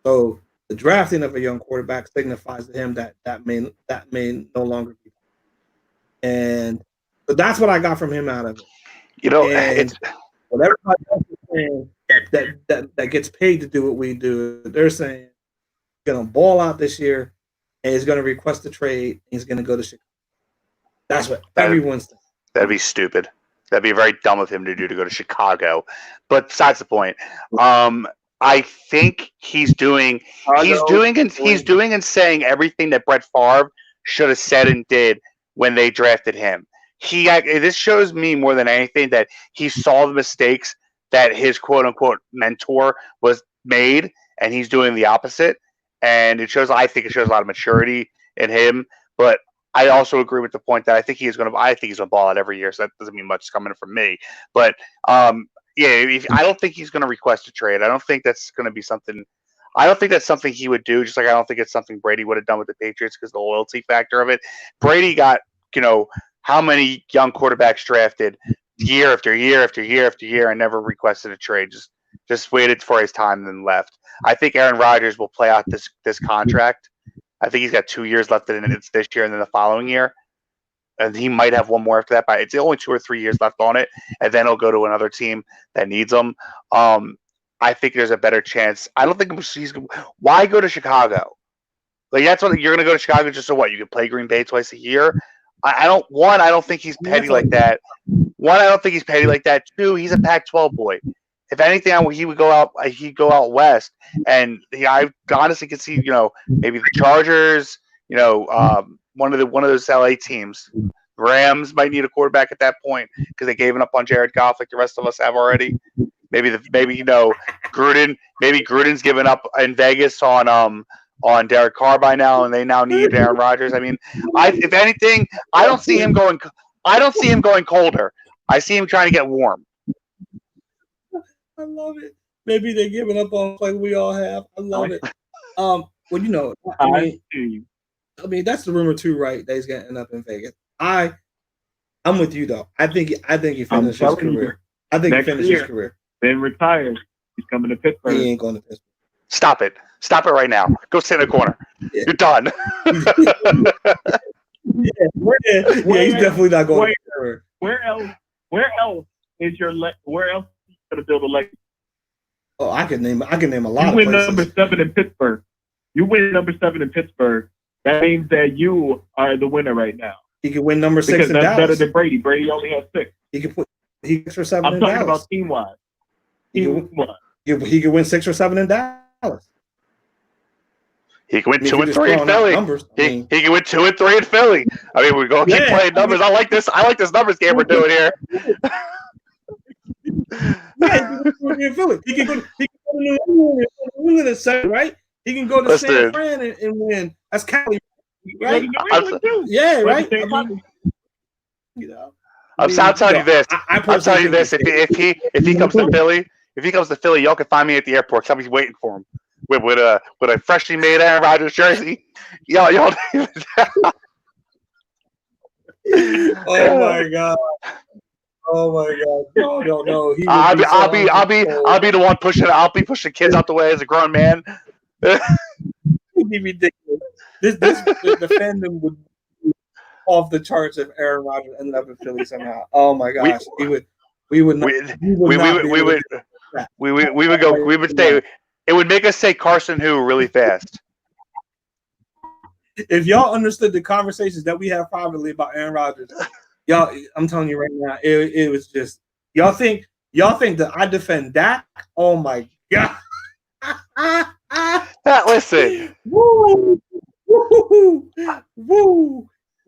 So the drafting of a young quarterback signifies to him that may no longer be. And so that's what I got from him out of it. You know, and what everybody else is saying that gets paid to do what we do, they're saying he's going to ball out this year and he's going to request a trade. And he's going to go to Chicago. That's what everyone's saying. That'd be stupid. That'd be very dumb of him to do to go to Chicago. But besides the point, I think he's doing and saying everything that Brett Favre should have said and did when they drafted him. This shows me more than anything that he saw the mistakes that his quote unquote mentor was made, and he's doing the opposite. And I think it shows a lot of maturity in him. But I also agree with the point that I think he's going to ball out every year. So that doesn't mean much is coming from me. But I don't think he's going to request a trade. I don't think that's going to be something. I don't think that's something he would do. Just like I don't think it's something Brady would have done with the Patriots because the loyalty factor of it. Brady got, how many young quarterbacks drafted year after year after year after year and never requested a trade. Just waited for his time and then left. I think Aaron Rodgers will play out this contract. I think he's got 2 years left in it. It's this year and then the following year. and he might have one more after that. But it's only 2 or 3 years left on it, and then he'll go to another team that needs him. I think there's a better chance. I don't think he's. Why go to Chicago? Like that's what you're going to go to Chicago just so what? You can play Green Bay twice a year. I don't think he's petty like that. One, I don't think he's petty like that. Two, he's a Pac-12 boy. If anything, he would go out. He'd go out west, and I honestly could see, maybe the Chargers. One of those LA teams. Rams might need a quarterback at that point because they gave up on Jared Goff like the rest of us have already. Maybe Gruden. Maybe Gruden's given up in Vegas on Derek Carr by now, and they now need Aaron Rodgers. I mean, if anything, I don't see him going colder. I see him trying to get warm. I love it. Maybe they're giving up on like we all have. I love it. Well, I mean, that's the rumor too, right? That he's gonna end up in Vegas. I'm with you though. I think he finished his career. I think he finished his career. Then retires. He's coming to Pittsburgh. He ain't going to Pittsburgh. Stop it right now. Go sit in the corner. Yeah. You're done. He's definitely not going. Where else is your where else are you gonna build a legacy? Oh, I can name a lot of places. You win number 7 in Pittsburgh. That means that you are the winner right now. He could win number 6 because in that's Dallas. better than Brady. Brady only has 6. He could for 7 I'm in talking Dallas. about team-wise. He could win 6 or 7 in Dallas. He can win 2 and 3 in Philly. He can win 2 and 3 in Philly. I mean, we're going to keep playing numbers. I like this numbers game we're doing here. In Philly. He can go to New England and 7, right? He can go to San Fran and win. That's Cali, right? Yeah, right. I'll tell you this. I'll tell you this. If he comes to Philly, y'all can find me at the airport. Somebody's waiting for him with a freshly made Aaron Rodgers jersey. Y'all. Oh my god. No. I'll be the one pushing. I'll be pushing kids out the way as a grown man. It'd be ridiculous. The fandom would be off the charts if Aaron Rodgers ended up in Philly somehow. Oh my gosh, we would say it would make us say Carson Who really fast. If y'all understood the conversations that we have privately about Aaron Rodgers, y'all, I'm telling you right now, it was just y'all think that I defend Dak? Oh my god. Listen. Woo.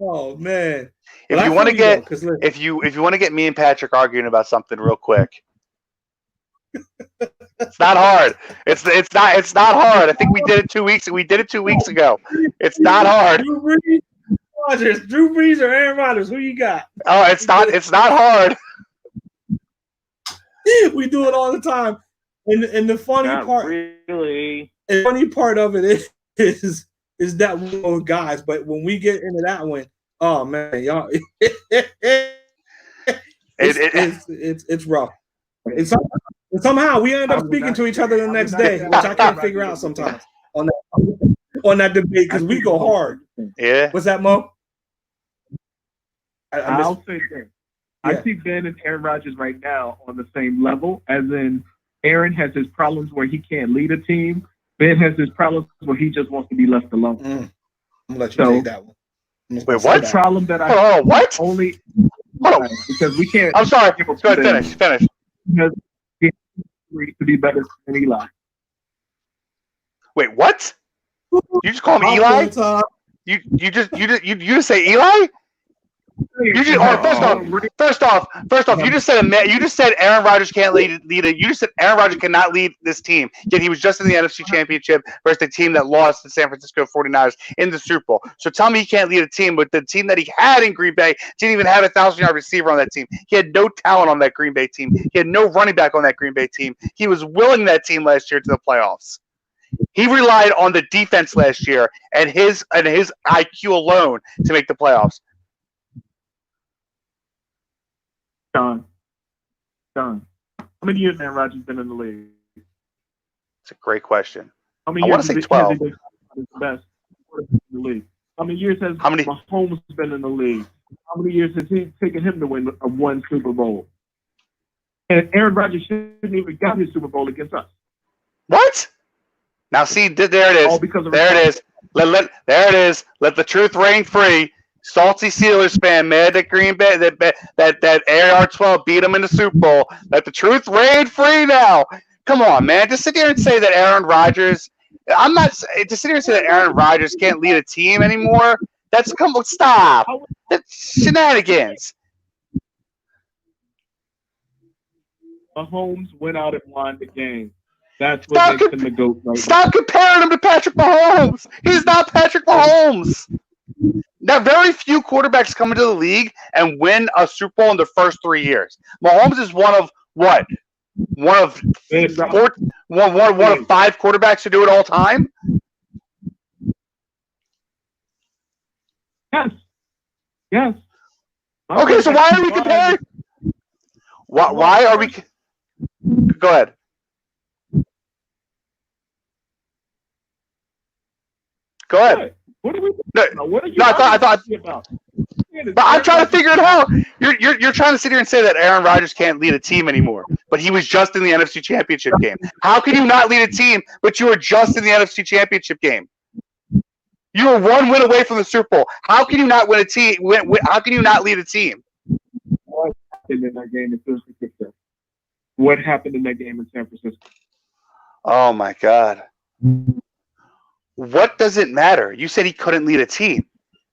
Oh man. If you want to get me and Patrick arguing about something real quick. It's not hard. It's not hard. I think we did it 2 weeks. We did it 2 weeks ago. It's not hard. Drew Brees or Aaron Rodgers? Who you got? Oh, it's not hard. We do it all the time. And the funny part of it is that we know guys, but when we get into that one, oh man, y'all, it's rough. And somehow we end up speaking to each other the next day, which I can't figure out sometimes on that debate because we go hard. Yeah. What's that, Mo? I'll say this. I see Ben and Aaron Rodgers right now on the same level, as in Aaron has his problems where he can't lead a team. Ben has his problems where he just wants to be left alone. I'm gonna let you take that one. Wait, what? The problem that I what? Only because we can't. I'm sorry. Go ahead, finish. Because he to be better than Eli. Wait, what? You just call him Eli? You just say Eli? First off, you just said Aaron Rodgers can't lead it. You just said Aaron Rodgers cannot lead this team. Yet he was just in the NFC Championship versus the team that lost to San Francisco 49ers in the Super Bowl. So tell me he can't lead a team, but the team that he had in Green Bay didn't even have a 1,000-yard receiver on that team. He had no talent on that Green Bay team. He had no running back on that Green Bay team. He was willing that team last year to the playoffs. He relied on the defense last year and his IQ alone to make the playoffs. John, how many years has Aaron Rodgers been in the league? It's a great question. How many I want to say 12. Has he been the best in the league? How many years has Mahomes been in the league? How many years has he taken him to win one Super Bowl? And Aaron Rodgers shouldn't even got his Super Bowl against us. What? Now see, there it is. All because of there it is. There it is. Let the truth reign free. Salty Steelers fan mad at Green Bay that AR-12 beat him in the Super Bowl. Let the truth reign free now. Come on, man. Just sit here and say that Aaron Rodgers. I'm not to sit here and say that Aaron Rodgers can't lead a team anymore. Stop. That's shenanigans. Mahomes went out and won the game. That's what makes him the GOAT right now. Stop comparing him to Patrick Mahomes. He's not Patrick Mahomes. Now, very few quarterbacks come into the league and win a Super Bowl in their first 3 years. Mahomes is one of what? One of 5 quarterbacks to do it all time? Yes. Okay, so why are we comparing? Why are we? Go ahead. Go ahead. What are we? What are you? I thought. About? But I'm trying to figure it out. You're trying to sit here and say that Aaron Rodgers can't lead a team anymore, but he was just in the NFC Championship game. How can you not lead a team, but you were just in the NFC Championship game? You were 1 win away from the Super Bowl. How can you not win a team? How can you not lead a team? What happened in that game in San Francisco? What happened in that game in San Francisco? Oh my God. What does it matter? You said he couldn't lead a team.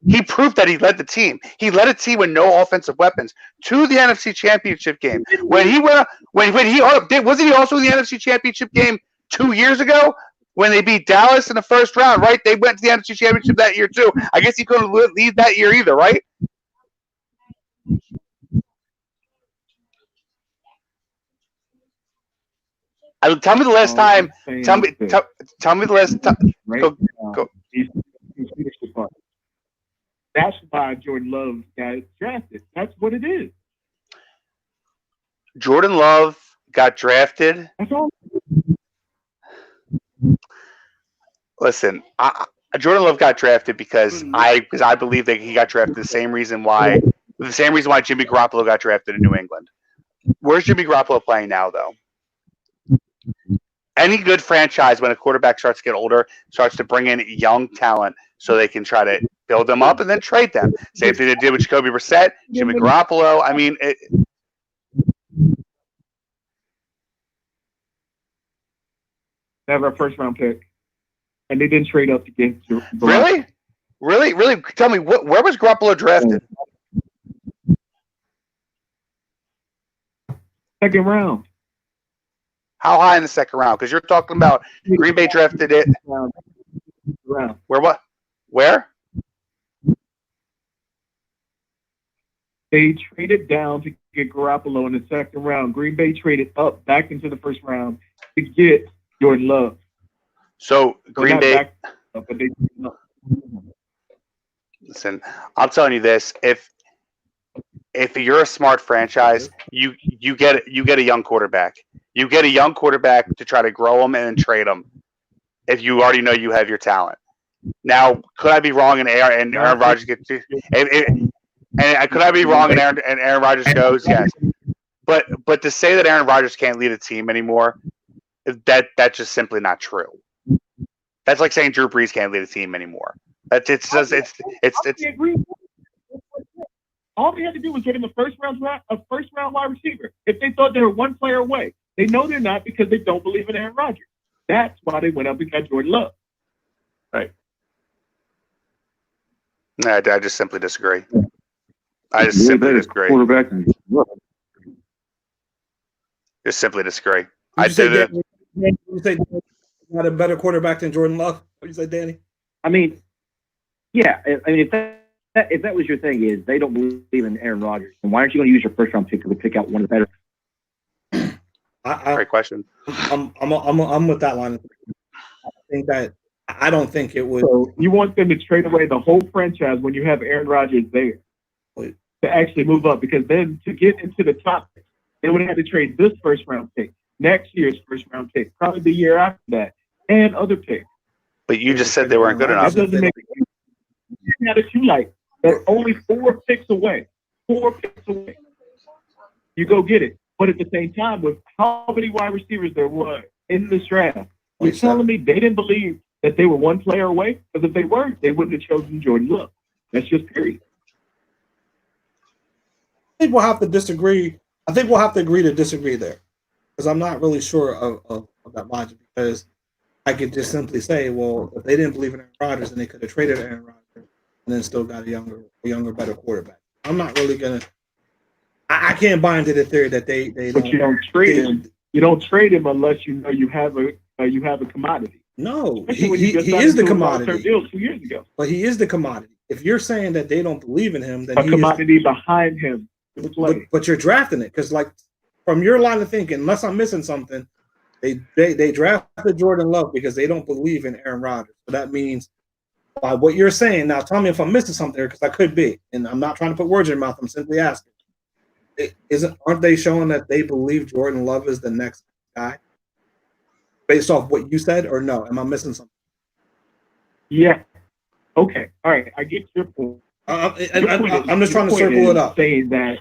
He proved that he led the team. He led a team with no offensive weapons to the NFC Championship game. Wasn't he also in the NFC Championship game 2 years ago when they beat Dallas in the first round? Right? They went to the NFC Championship that year too. I guess he couldn't lead that year either, right? Tell me the last time. Tell me the last time. Go. That's why Jordan Love got drafted. That's what it is. Jordan Love got drafted. That's all. Listen, Jordan Love got drafted because I believe that he got drafted the same reason why Jimmy Garoppolo got drafted in New England. Where's Jimmy Garoppolo playing now, though? Any good franchise, when a quarterback starts to get older, starts to bring in young talent so they can try to build them up and then trade them. Same thing they did with Jacoby Brissett, Jimmy Garoppolo. I mean, never a first-round pick, and they didn't trade up to get to. Really? Tell me, where was Garoppolo drafted? Second round. How high in the second round? Because you're talking about Green Bay drafted it. Round. Where what? Where? They traded down to get Garoppolo in the second round. Green Bay traded up back into the first round to get Jordan Love. So Green Bay. But they traded up. Listen, I'm telling you this: if you're a smart franchise, you get a young quarterback. You get a young quarterback to try to grow him and then trade him. If you already know you have your talent. Now, could I be wrong and Aaron Rodgers gets to? Could I be wrong and Aaron Rodgers goes? Yes. But to say that Aaron Rodgers can't lead a team anymore, that's just simply not true. That's like saying Drew Brees can't lead a team anymore. It's all they had to do was get him a first round wide receiver. If they thought they were one player away, they know they're not because they don't believe in Aaron Rodgers. That's why they went up and got Jordan Love. Right. I just simply disagree. I just simply disagree. Quarterback. Just simply disagree. You say not a better quarterback than Jordan Love? What do you say, Danny? I mean, yeah. I mean, if that was your thing, is they don't believe in Aaron Rodgers, then why aren't you going to use your first round pick to pick out one of the better? Great question. I'm with that line. I don't think it would. So you want them to trade away the whole franchise when you have Aaron Rodgers there to actually move up, because then to get into the top, they would have to trade this first round pick, next year's first round pick, probably the year after that, and other picks. But you just said they weren't good enough. That doesn't make sense. Now that you like, They're only 4 picks away. 4 picks away. You go get it. But at the same time, with how many wide receivers there were in this draft, you're telling me they didn't believe that they were one player away? Because if they weren't, they wouldn't have chosen Jordan Love. That's just period. I think we'll have to disagree. I think we'll have to agree to disagree there, because I'm not really sure of that logic. Because I could just simply say, well, if they didn't believe in Aaron Rodgers, then they could have traded Aaron Rodgers and then still got a younger, better quarterback. I'm not really gonna. I can't buy into the theory that they But you don't trade him. You don't trade him unless you know you have a commodity. No, he is the commodity. Deal 2 years ago. But he is the commodity. If you're saying that they don't believe in him, then a commodity behind him. But you're drafting it because, like, from your line of thinking, unless I'm missing something, they drafted Jordan Love because they don't believe in Aaron Rodgers. So that means by what you're saying now. Tell me if I'm missing something there, because I could be, and I'm not trying to put words in your mouth. I'm simply asking. Aren't they showing that they believe Jordan Love is the next guy based off what you said, or no? Am I missing something? Yeah. Okay. All right. I get your point. I'm just trying to circle it up. Saying that.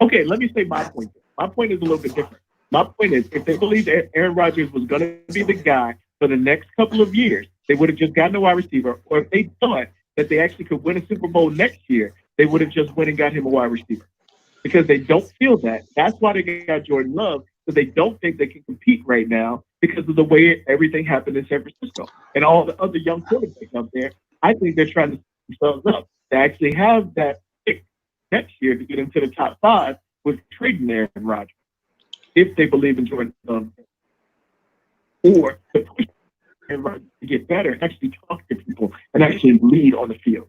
Okay. Let me say my point. My point is a little bit different. My point is, if they believed Aaron Rodgers was going to be the guy for the next couple of years, they would have just gotten a wide receiver. Or if they thought that they actually could win a Super Bowl next year, they would have just went and got him a wide receiver. Because they don't feel that. That's why they got Jordan Love, because they don't think they can compete right now because of the way everything happened in San Francisco. And all the other young quarterbacks out there, I think they're trying to set themselves up to actually have that pick next year to get into the top 5 with trading Aaron Rodgers, if they believe in Jordan Love. Or to push Aaron Rodgers to get better and actually talk to people and actually lead on the field.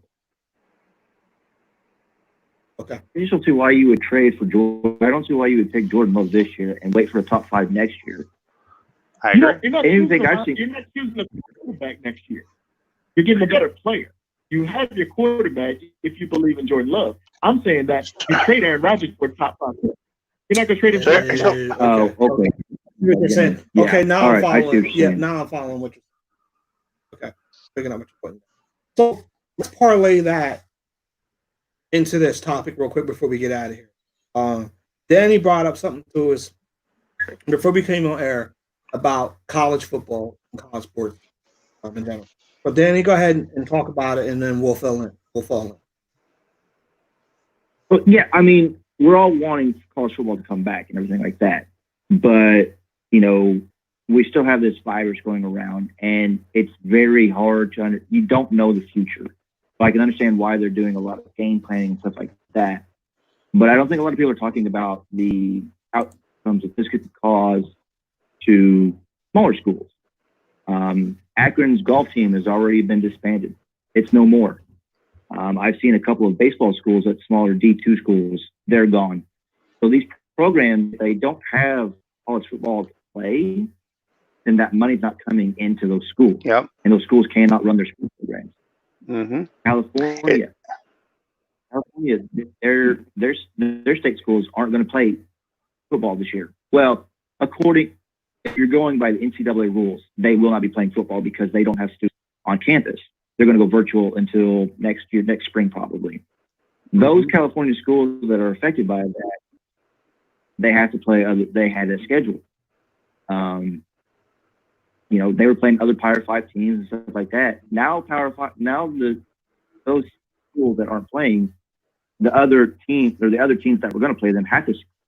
Okay. I don't see why you would trade for Jordan. I don't see why you would take Jordan Love this year and wait for a top 5 next year. I agree. You're not choosing a quarterback next year. You're getting a better player. You have your quarterback if you believe in Jordan Love. I'm saying that you trade Aaron Rodgers for a top 5 pick. You're not going to trade him for okay. You're saying, Yeah. okay, now All I'm right, following. Yeah, now I'm following what you're saying. Okay, picking up what you're putting. So let's parlay that into this topic real quick before we get out of here. Danny brought up something to us before we came on air about college football and college sports in general. But Danny, go ahead and talk about it, and then we'll fill in. But yeah, I mean, we're all wanting college football to come back and everything like that. But, you know, we still have this virus going around, and it's very hard to you don't know the future. So I can understand why they're doing a lot of game planning and stuff like that. But I don't think a lot of people are talking about the outcomes that this could cause to smaller schools. Akron's golf team has already been disbanded. It's no more. I've seen a couple of baseball schools at smaller D2 schools. They're gone. So these programs, they don't have college football to play, then that money's not coming into those schools. Yep. And those schools cannot run their school programs. Mm-hmm. California, their state schools aren't going to play football this year. Well, if you're going by the NCAA rules, they will not be playing football because they don't have students on campus. They're going to go virtual until next spring probably. Those California schools that are affected by that, they have to play. They had a schedule. You know, they were playing other Power 5 teams and stuff like that. Now Power 5. Now those schools that aren't playing, the other teams that were going to play them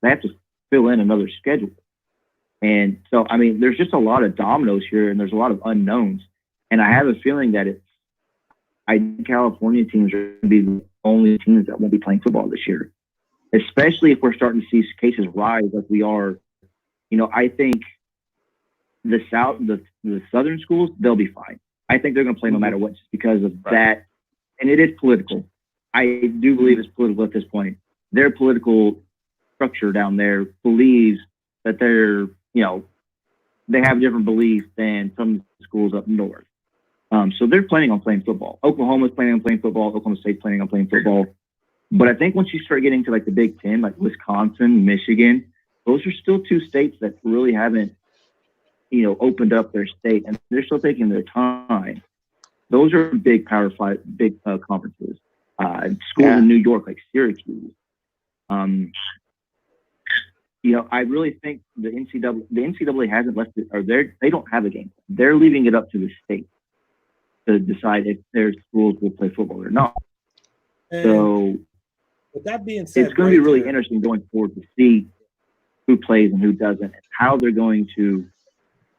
they have to fill in another schedule. And so, I mean, there's just a lot of dominoes here, and there's a lot of unknowns. And I have a feeling that California teams are going to be the only teams that won't be playing football this year, especially if we're starting to see cases rise like we are. You know, I think the southern schools, they'll be fine. I think they're going to play no matter what, just because of that. And it is political. I do believe it's political at this point. Their political structure down there believes that they have a different belief than some schools up north. So they're planning on playing football. Oklahoma's planning on playing football. Oklahoma State's planning on playing football. But I think once you start getting to like the Big Ten, like Wisconsin, Michigan, those are still 2 states that really haven't, opened up their state, and they're still taking their time. those are big big conferences. Schools in New York, like Syracuse. I really think the NCAA hasn't left it, or they don't have a game. They're leaving it up to the state to decide if their schools will play football or not. And so, with that being said, it's going to be really interesting going forward to see who plays and who doesn't, and how they're going to,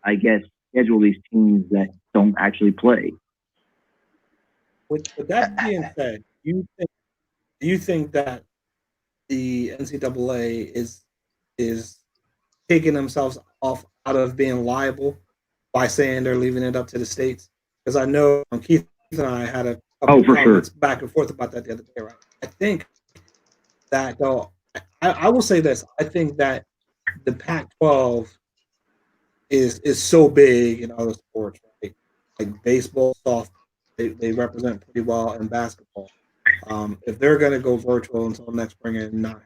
I guess, schedule these teams that don't actually play. With that being said, do you think that the NCAA is taking themselves out of being liable by saying they're leaving it up to the states? Because I know Keith and I had a couple of comments back and forth about that the other day, right? I think that, though, I will say this. I think that the Pac-12 is so big in other sports, right? Like baseball, softball, they represent pretty well in basketball. If they're going to go virtual until next spring and not,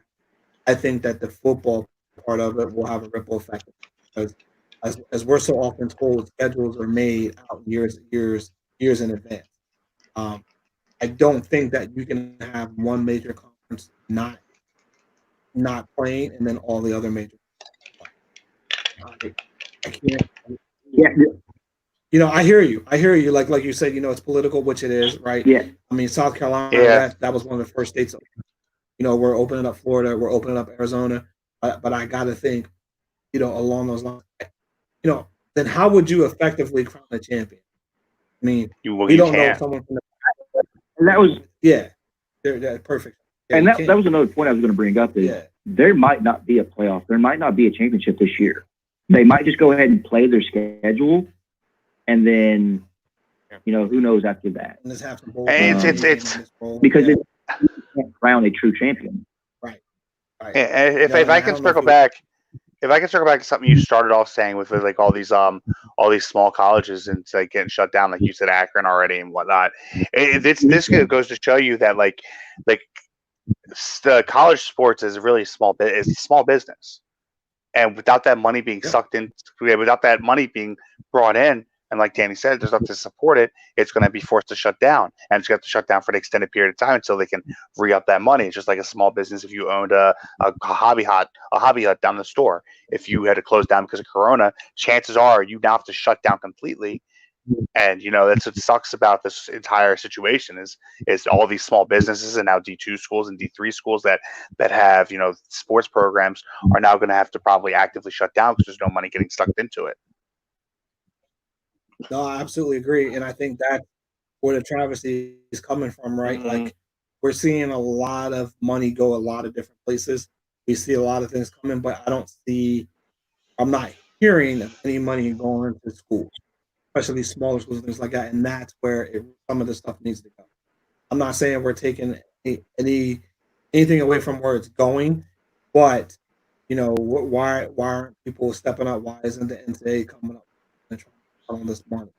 I think that the football part of it will have a ripple effect, because as we're so often told, schedules are made out years in advance. I don't think that you can have one major conference not playing and then all the other major. I can't. I hear you. Like you said, it's political, which it is, right? Yeah. I mean, South Carolina, that was one of the first states. We're opening up Florida, we're opening up Arizona, but I got to think, along those lines, then how would you effectively crown a champion? I mean, we don't know if someone from and that was they're perfect. Yeah, and that was another point I was going to bring up is there might not be a playoff, there might not be a championship this year. They might just go ahead and play their schedule, and then who knows after that. And it's because you can't crown a true champion. Right. If I can circle back. If I can circle back to something you started off saying with like all these small colleges and it's like getting shut down, like you said, Akron already and whatnot. This goes to show you that like the college sports is really small business, and without that money being sucked in, without that money being brought in, and like Danny said, there's nothing to support it. It's going to be forced to shut down, and it's going to have to shut down for an extended period of time until they can re-up that money. It's just like a small business. If you owned a hobby hut down the store, if you had to close down because of Corona, chances are you now have to shut down completely. And that's what sucks about this entire situation is all these small businesses and now D2 schools and D3 schools that have sports programs are now going to have to probably actively shut down because there's no money getting sucked into it. No, I absolutely agree. And I think that's where the travesty is coming from, right? Mm-hmm. Like, we're seeing a lot of money go a lot of different places. We see a lot of things coming, but I'm not hearing any money going into schools, especially smaller schools and things like that. And that's where some of this stuff needs to go. I'm not saying we're taking anything away from where it's going, but, why aren't people stepping up? Why isn't the NCAA coming up and trying on this money?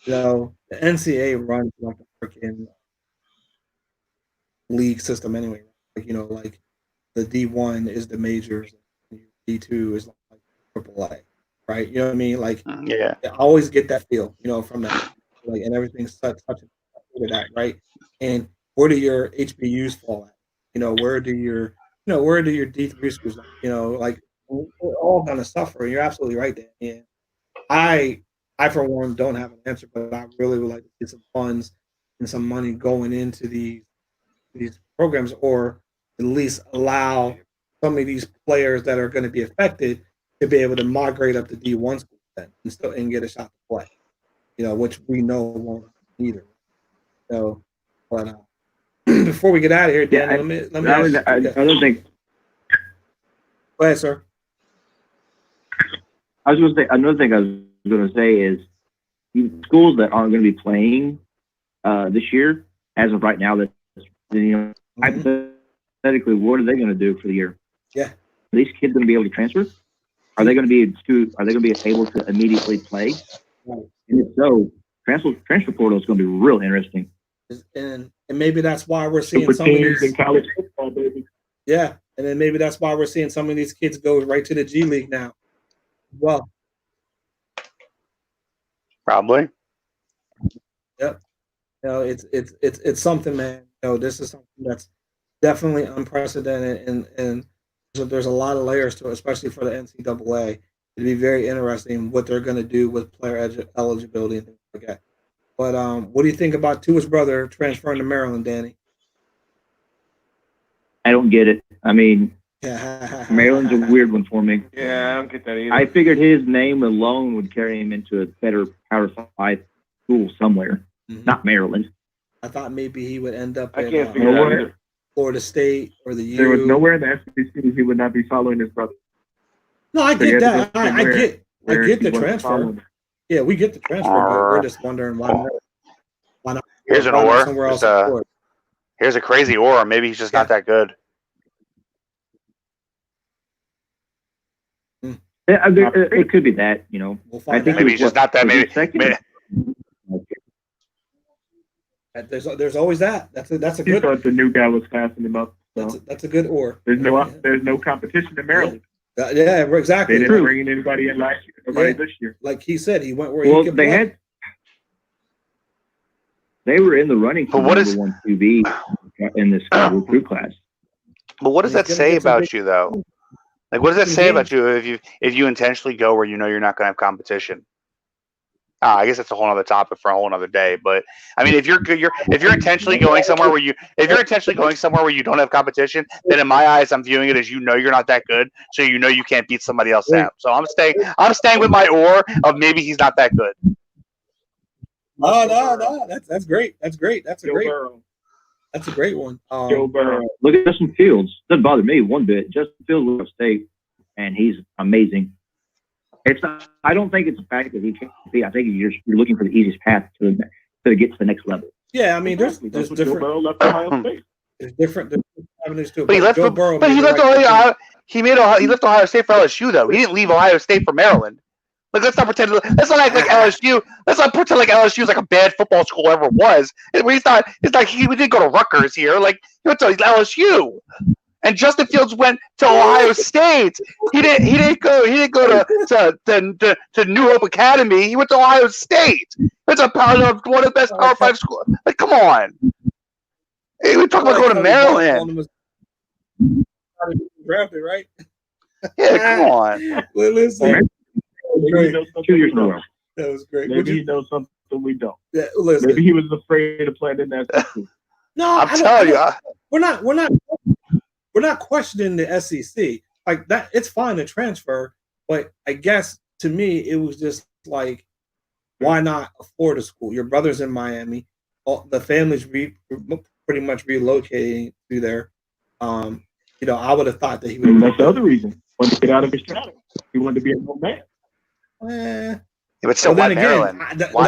The NCAA runs like a freaking league system anyway. Like the D1 is the majors, D2 is like AAA, right? You know what I mean? Like, I always get that feel, from that, like, and everything's such that, right? And where do your HBUs fall at? Where do your D3 schools, like we're all gonna suffer. You're absolutely right there. And I, for one, don't have an answer, but I really would like to get some funds and some money going into these programs, or at least allow some of these players that are going to be affected to be able to migrate up to D1 schools and get a shot to play. Which we know won't either. So, but before we get out of here, Dan, let me ask you. I don't think. Go ahead, sir. I was going to say another thing. I was going to say is schools that aren't going to be playing this year, as of right now, that hypothetically, what are they going to do for the year? Yeah, are these kids going to be able to transfer? Are they going to be able to immediately play? Right. And if so, transfer portal is going to be real interesting. And maybe that's why we're seeing some of these in college football, baby. Yeah, and then maybe that's why we're seeing some of these kids go right to the G League now. Well, probably. Yep. You know, it's something, man. You know, this is something that's definitely unprecedented, and so there's a lot of layers to it, especially for the NCAA. It'd be very interesting what they're going to do with player eligibility and things like that. But what do you think about Tua's brother transferring to Maryland, Danny? I don't get it. I mean, Maryland's a weird one for me. Yeah, I don't get that either. I figured his name alone would carry him into a better Power 5 school somewhere, not Maryland. I thought maybe he would end up I at can't figure that out. Florida State or the U. There was nowhere in the SEC he would not be following his brother. No, I So you get have to that. go I somewhere get where the he wasn't transfer. following. Yeah, we get the transfer, but we're just wondering why not Here's an why not or. somewhere else. Here's a crazy or. Maybe he's just not that good. Yeah, it could be that, you know. We'll I find think out. Maybe he's just not that. Maybe. There's always that. That's a He good. thought the new guy was passing him up. So That's a good or. there's no competition in Maryland. Yeah, exactly. They didn't bring in anybody in last year. Nobody this year. Like he said, he went where Well, he could they play. they were in the running for But what number is- 1 QB in this recruit class. But what does that He's gonna say get some about big- you, though? Like, what does that Some say about games. you if you intentionally go where you know you're not going to have competition? I guess that's a whole other topic for a whole other day. But I mean, if you're intentionally going somewhere where you don't have competition, then in my eyes, I'm viewing it as you know you're not that good, so you know you can't beat somebody else out. So I'm staying with my or of maybe he's not that good. No. That's great. That's great. That's a Joe great. Burrow. That's a great one. Joe Burrow. Look at Justin Fields. Doesn't bother me one bit. Justin Fields will State, and he's amazing. It's not, I don't think it's the fact that he can't be. I think you're looking for the easiest path to get to the next level. Yeah, I mean, there's That's what Joe different. Burrow left Ohio State. There's different avenues to it. But he left. Joe Burrow But he made the left right Ohio. He left Ohio State for LSU though. He didn't leave Ohio State for Maryland. Like let's not pretend. Let's not act like LSU. Let's not pretend like LSU is like a bad football school ever was. He's not. It's like we didn't go to Rutgers here. Like he went to LSU. And Justin Fields went to Ohio State. He didn't go to New Hope Academy. He went to Ohio State. It's one of the best Power 5 schools. Like, come on. Hey, we talk about going to Maryland. Drafted, right? Yeah, come on. Well, listen, Maybe he knows 2 years in a something. row. that was great. Maybe he knows something we don't. Yeah, listen. Maybe he was afraid to play in that. No, I'm telling you. We're not questioning the SEC like that. It's fine to transfer, but I guess to me it was just like, why not a Florida school? Your brother's in Miami. The family's pretty much relocating to there. You know, I would have thought that he would. That's the other reason. He wanted to get out of his shadow. He wanted to be a old man. Yeah, but still, Well, why then again, Maryland? Why?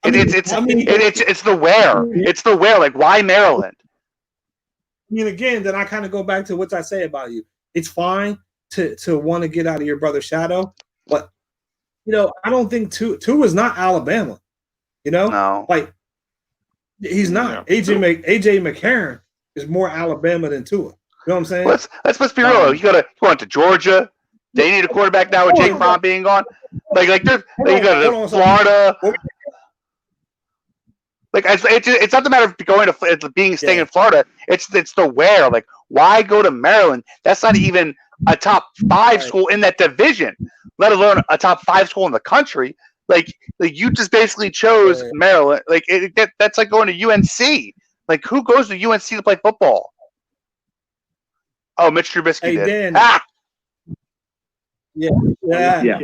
It's the where. It's the where. Like, why Maryland? I mean, again, then I kind of go back to what I say about you. It's fine to want to get out of your brother's shadow, but you know, I don't think Tua is not Alabama. You know, No. like he's not. Yeah. AJ McCarron is more Alabama than Tua. You know what I'm saying? Let's be real. You went to Georgia. They need a quarterback now with Jake Fromm being gone. Like you go to Florida. Like it's not the matter of going to staying in Florida. It's the where. Like why go to Maryland? That's not even a top 5 school in that division, let alone a top 5 school in the country. Like you just basically chose Maryland. Like that's like going to UNC. Like who goes to UNC to play football? Oh, Mitch Trubisky Hey, did. Dan. Yeah. Yeah.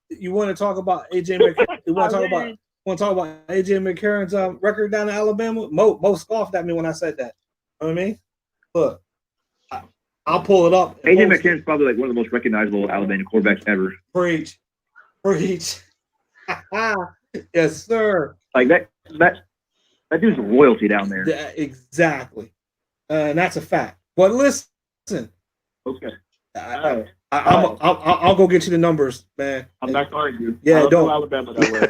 You want to talk about AJ McCarron? You want to talk about AJ McCarron's record down in Alabama? Mo scoffed at me when I said that. You know what I mean? Look, I'll pull it up. AJ McCarron's probably like one of the most recognizable Alabama quarterbacks ever. Preach. Yes, sir. Like that dude's royalty down there. Yeah, exactly. And that's a fact. But listen. Okay. I'll go get you the numbers, man. I'm not going to argue. Yeah, I'll don't. go Alabama that way.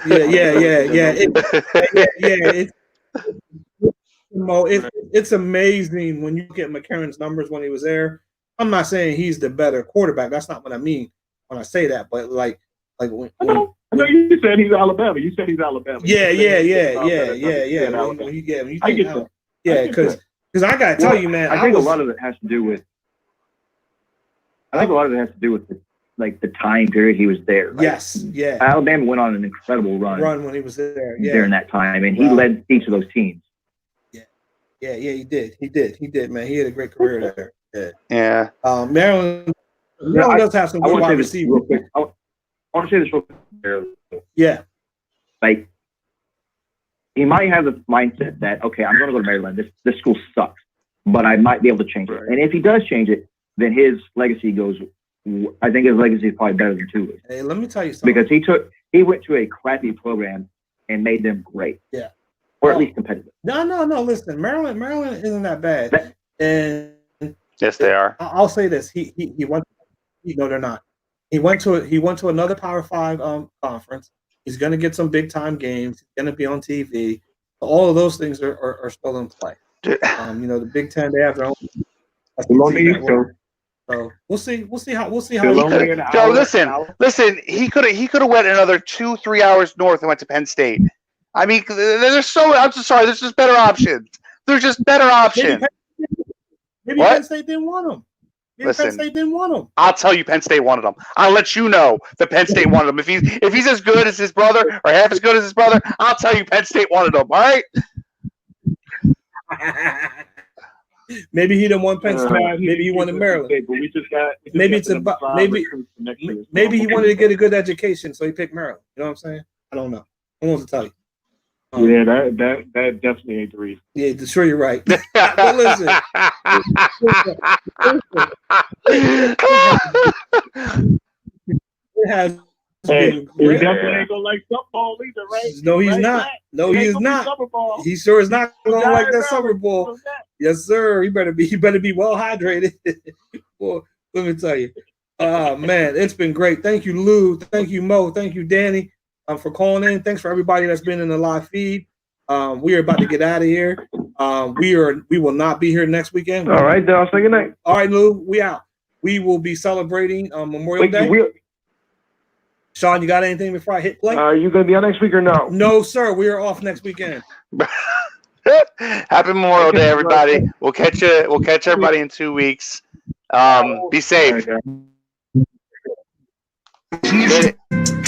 It's amazing when you look at McCarron's numbers when he was there. I'm not saying he's the better quarterback. That's not what I mean when I say that. But like when I know you said he's Alabama. You said he's Alabama. Yeah. I get that. Yeah, because I gotta tell you, man. I think a lot of it has to do with. I think a lot of it has to do with the time period he was there. Right? Yes, yeah. Alabama went on an incredible run when he was there. Yeah. During that time, and he led each of those teams. Yeah, he did. He did, man. He had a great career there. Yeah. Maryland does have some good wide receivers. I want to say this real quick. Yeah. Like, he might have the mindset that, okay, I'm going to go to Maryland. This school sucks, but I might be able to change it. And if he does change it, then his legacy goes. I think his legacy is probably better than Tua's. Hey, let me tell you something. Because he went to a crappy program and made them great. Yeah. Or at least competitive. No. Listen, Maryland isn't that bad. And yes, they are. I'll say this: he went. No, they're not. He went to another Power 5 conference. He's going to get some big time games. He's going to be on TV. All of those things are still in play. The Big Ten, they have their own. So we'll see how. Joe, listen. He could have went another 2-3 hours north and went to Penn State. I mean, I'm so sorry. There's just better options. There's just better options. Maybe Penn State didn't want him. Listen, Penn State didn't want him. I'll tell you, Penn State wanted him. I'll let you know that Penn State wanted him. If he's as good as his brother or half as good as his brother, I'll tell you, Penn State wanted him. All right. Maybe he didn't want Penn State. Maybe he wanted Maryland. Maybe he wanted to get a good education, so he picked Maryland. You know what I'm saying? I don't know. I don't know what to tell you. Yeah, that definitely ain't the reason. Yeah, sure, you're right. But listen. It has he definitely ain't gonna like football either, right? No, he's not. No, he is not. He sure is not gonna like that Summer Bowl. Yes, sir. He better be well hydrated. Well, let me tell you. Man, it's been great. Thank you, Lou. Thank you, Mo. Thank you, Danny, for calling in. Thanks for everybody that's been in the live feed. We are about to get out of here. We will not be here next weekend. All right, then I'll say good night. All right, Lou, we out. We will be celebrating Memorial Day. Sean, you got anything before I hit play? Are you going to be on next week or no? No, sir. We are off next weekend. Happy Memorial Day, everybody. We'll catch everybody in 2 weeks. Be safe.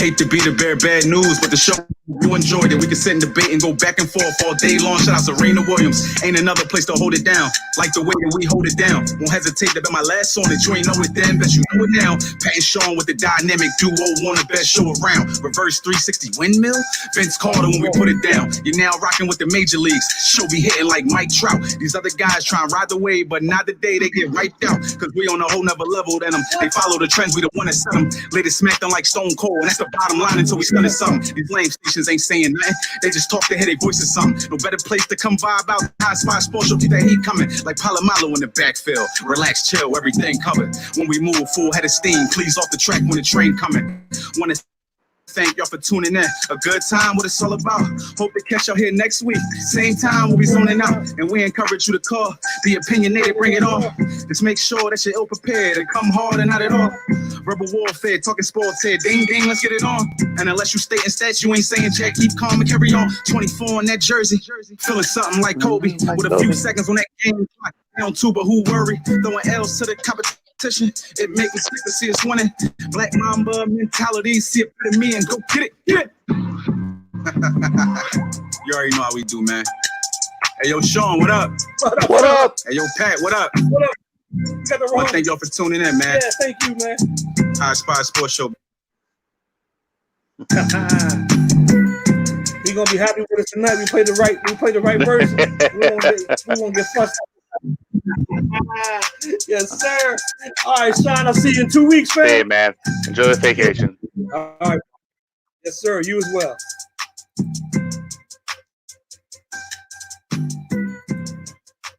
Hate to be the bear bad news, but the show you enjoyed it. We can sit and debate and go back and forth all day long. Shout out Serena Williams. Ain't another place to hold it down like the way that we hold it down. Won't hesitate to bet my last song that you ain't know it then, bet you know it now. Pat and Sean with the dynamic duo, one of the best show around. Reverse 360 windmill, Vince Carter when we put it down. You're now rocking with the major leagues. Show be hitting like Mike Trout. These other guys try and ride the wave, but not the day they get wiped out. Cause we on a whole nother level than them. They follow the trends, we the one that set them. Later smacked them like Stone Cold, and that's the bottom line until we study something. These lame stations ain't saying nothing. They just talk to hear their voices something. No better place to come vibe out. High spot sports show, keep that heat coming. Like Palomalo in the backfield. Relax, chill, everything covered. When we move, full head of steam. Please off the track when the train coming. Wanna thank y'all for tuning in. A good time, what it's all about. Hope to catch y'all here next week. Same time, we'll be zoning out. And we encourage you to call. Be opinionated, bring it on. Just make sure that you're ill prepared and come hard and not at all. Verbal warfare, talking sports here. Ding, ding, let's get it on. And unless you stating stats, you ain't saying jack. Keep calm and carry on. 24 on that jersey. Feeling something like Kobe. With a few seconds on that game clock. Down two, but who worry? Throwing L's to the competition. It makes me sick to see us winning. Black Mamba mentality. See it for me and go get it. Get it. You already know how we do, man. Hey, yo, Sean, what up? What up? Hey, yo, Pat, what up? What up? Well, thank y'all for tuning in, man. Yeah, thank you, man. High Spot Sports Show. He gonna be happy with us tonight. We played the right version. We won't get fussed. Yes, sir. All right, Sean, I'll see you in 2 weeks, man. Hey, man. Enjoy the vacation. All right. Yes, sir. You as well.